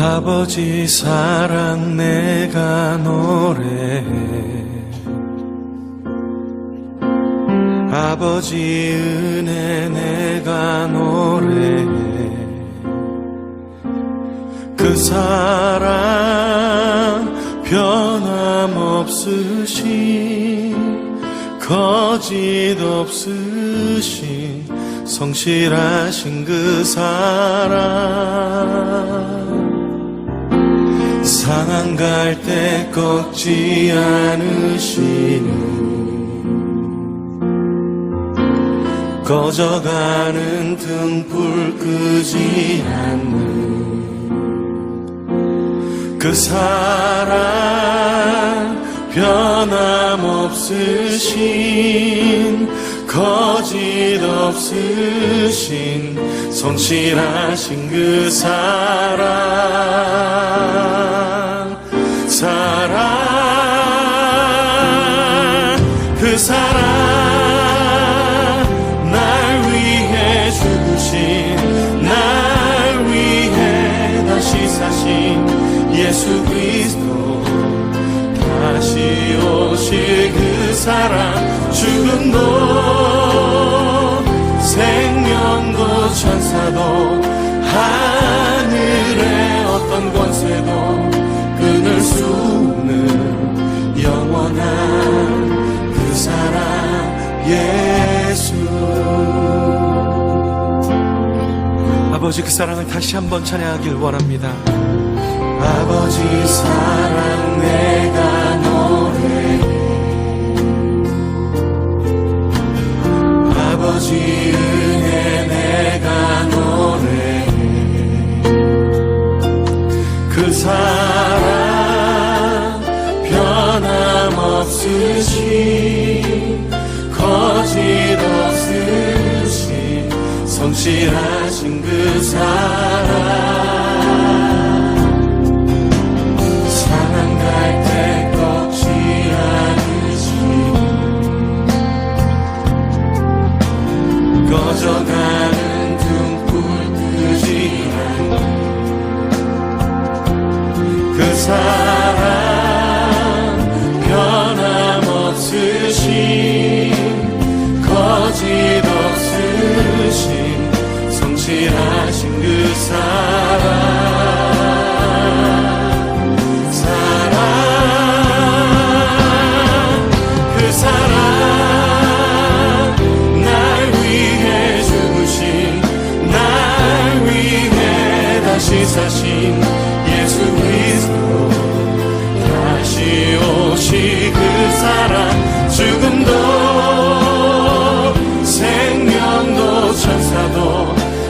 아버지 사랑 내가 노래해, 아버지 은혜 내가 노래해. 그 사랑 변함없으신, 거짓 없으신, 성실하신 그 사랑, 상한 갈 때 꺾지 않으시는, 꺼져가는 등불 끄지 않는 그 사랑, 변함없으신, 거짓 없으신, 성실하신 그 사랑, 그 사랑, 날 위해 죽으신, 날 위해 다시 사신 예수 그리스도, 다시 오실 그 사랑, 죽음도 생명도 천사도 하늘의 어떤 권세도 끊을 수 없는 영원한 그 사랑 예수. 아버지 그 사랑을 다시 한번 찬양하길 원합니다. 아버지 사랑 내가 노래해, 아버지 은혜 내가 노래해. 그 사랑 변함없으신, 거짓 없으신, 성실하신 그 사랑, 상한 갈 때 꺾지 않으신, 꺼져가는 등불 끄지 않는 그 사랑, 변함없으신, 거짓 없으신, 성실하신 그 사랑, 그 사랑, 날 위해 죽으신, 날 위해 다시 사신 예수 그리스도, 다시 오실 그 사랑, 죽음도 생명도 천사도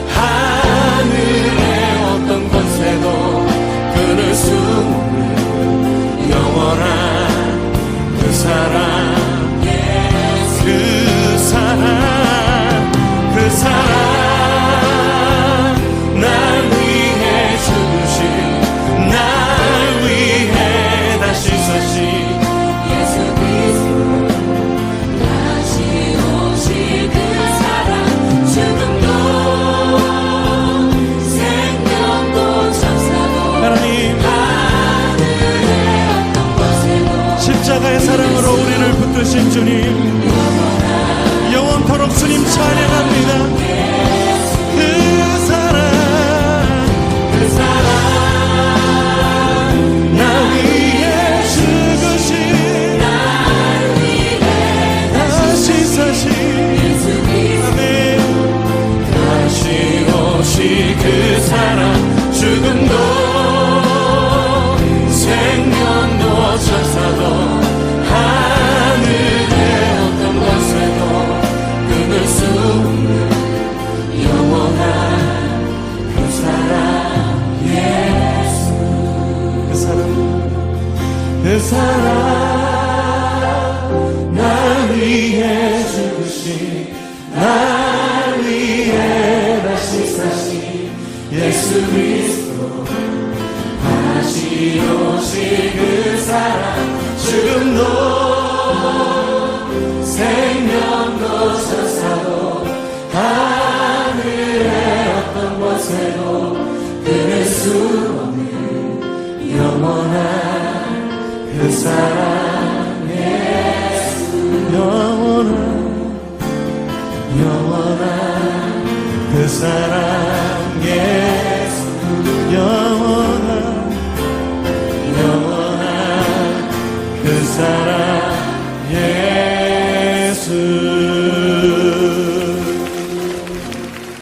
하늘의 어떤 권세도 끊을 수 없는 영원한 그 사랑, 그 사랑, 그 사랑, 날 위해 죽으신, 날 위해 다시 사신 예수 그리스도, 다시 오실 그 사랑, 죽음도 생명도 천사도 하나님, 하늘의 어떤 권세도 십자가의 사랑으로 우리를 붙드신 주님, 영원토록 주님 찬양합니다. 그 사랑, 그 사랑, 나 위해 죽으신, 날 위해 다시 사신 예수 그리스도, 다시 오실 그 사랑, 죽음도 생명도 천사도 하늘의 어떤 권세도 끊을 수 없는 영원한 그 사랑 예수. 그 사랑, 그 사랑, 날 위해 죽으신, 날 위해 다시 사신 예수 그리스도, 다시 오실 그 사랑, 죽음도 생명도 천사도 하늘의 어떤 권세도 끊을 수 없는 영원한 그 사랑 예수 영원한 그 사랑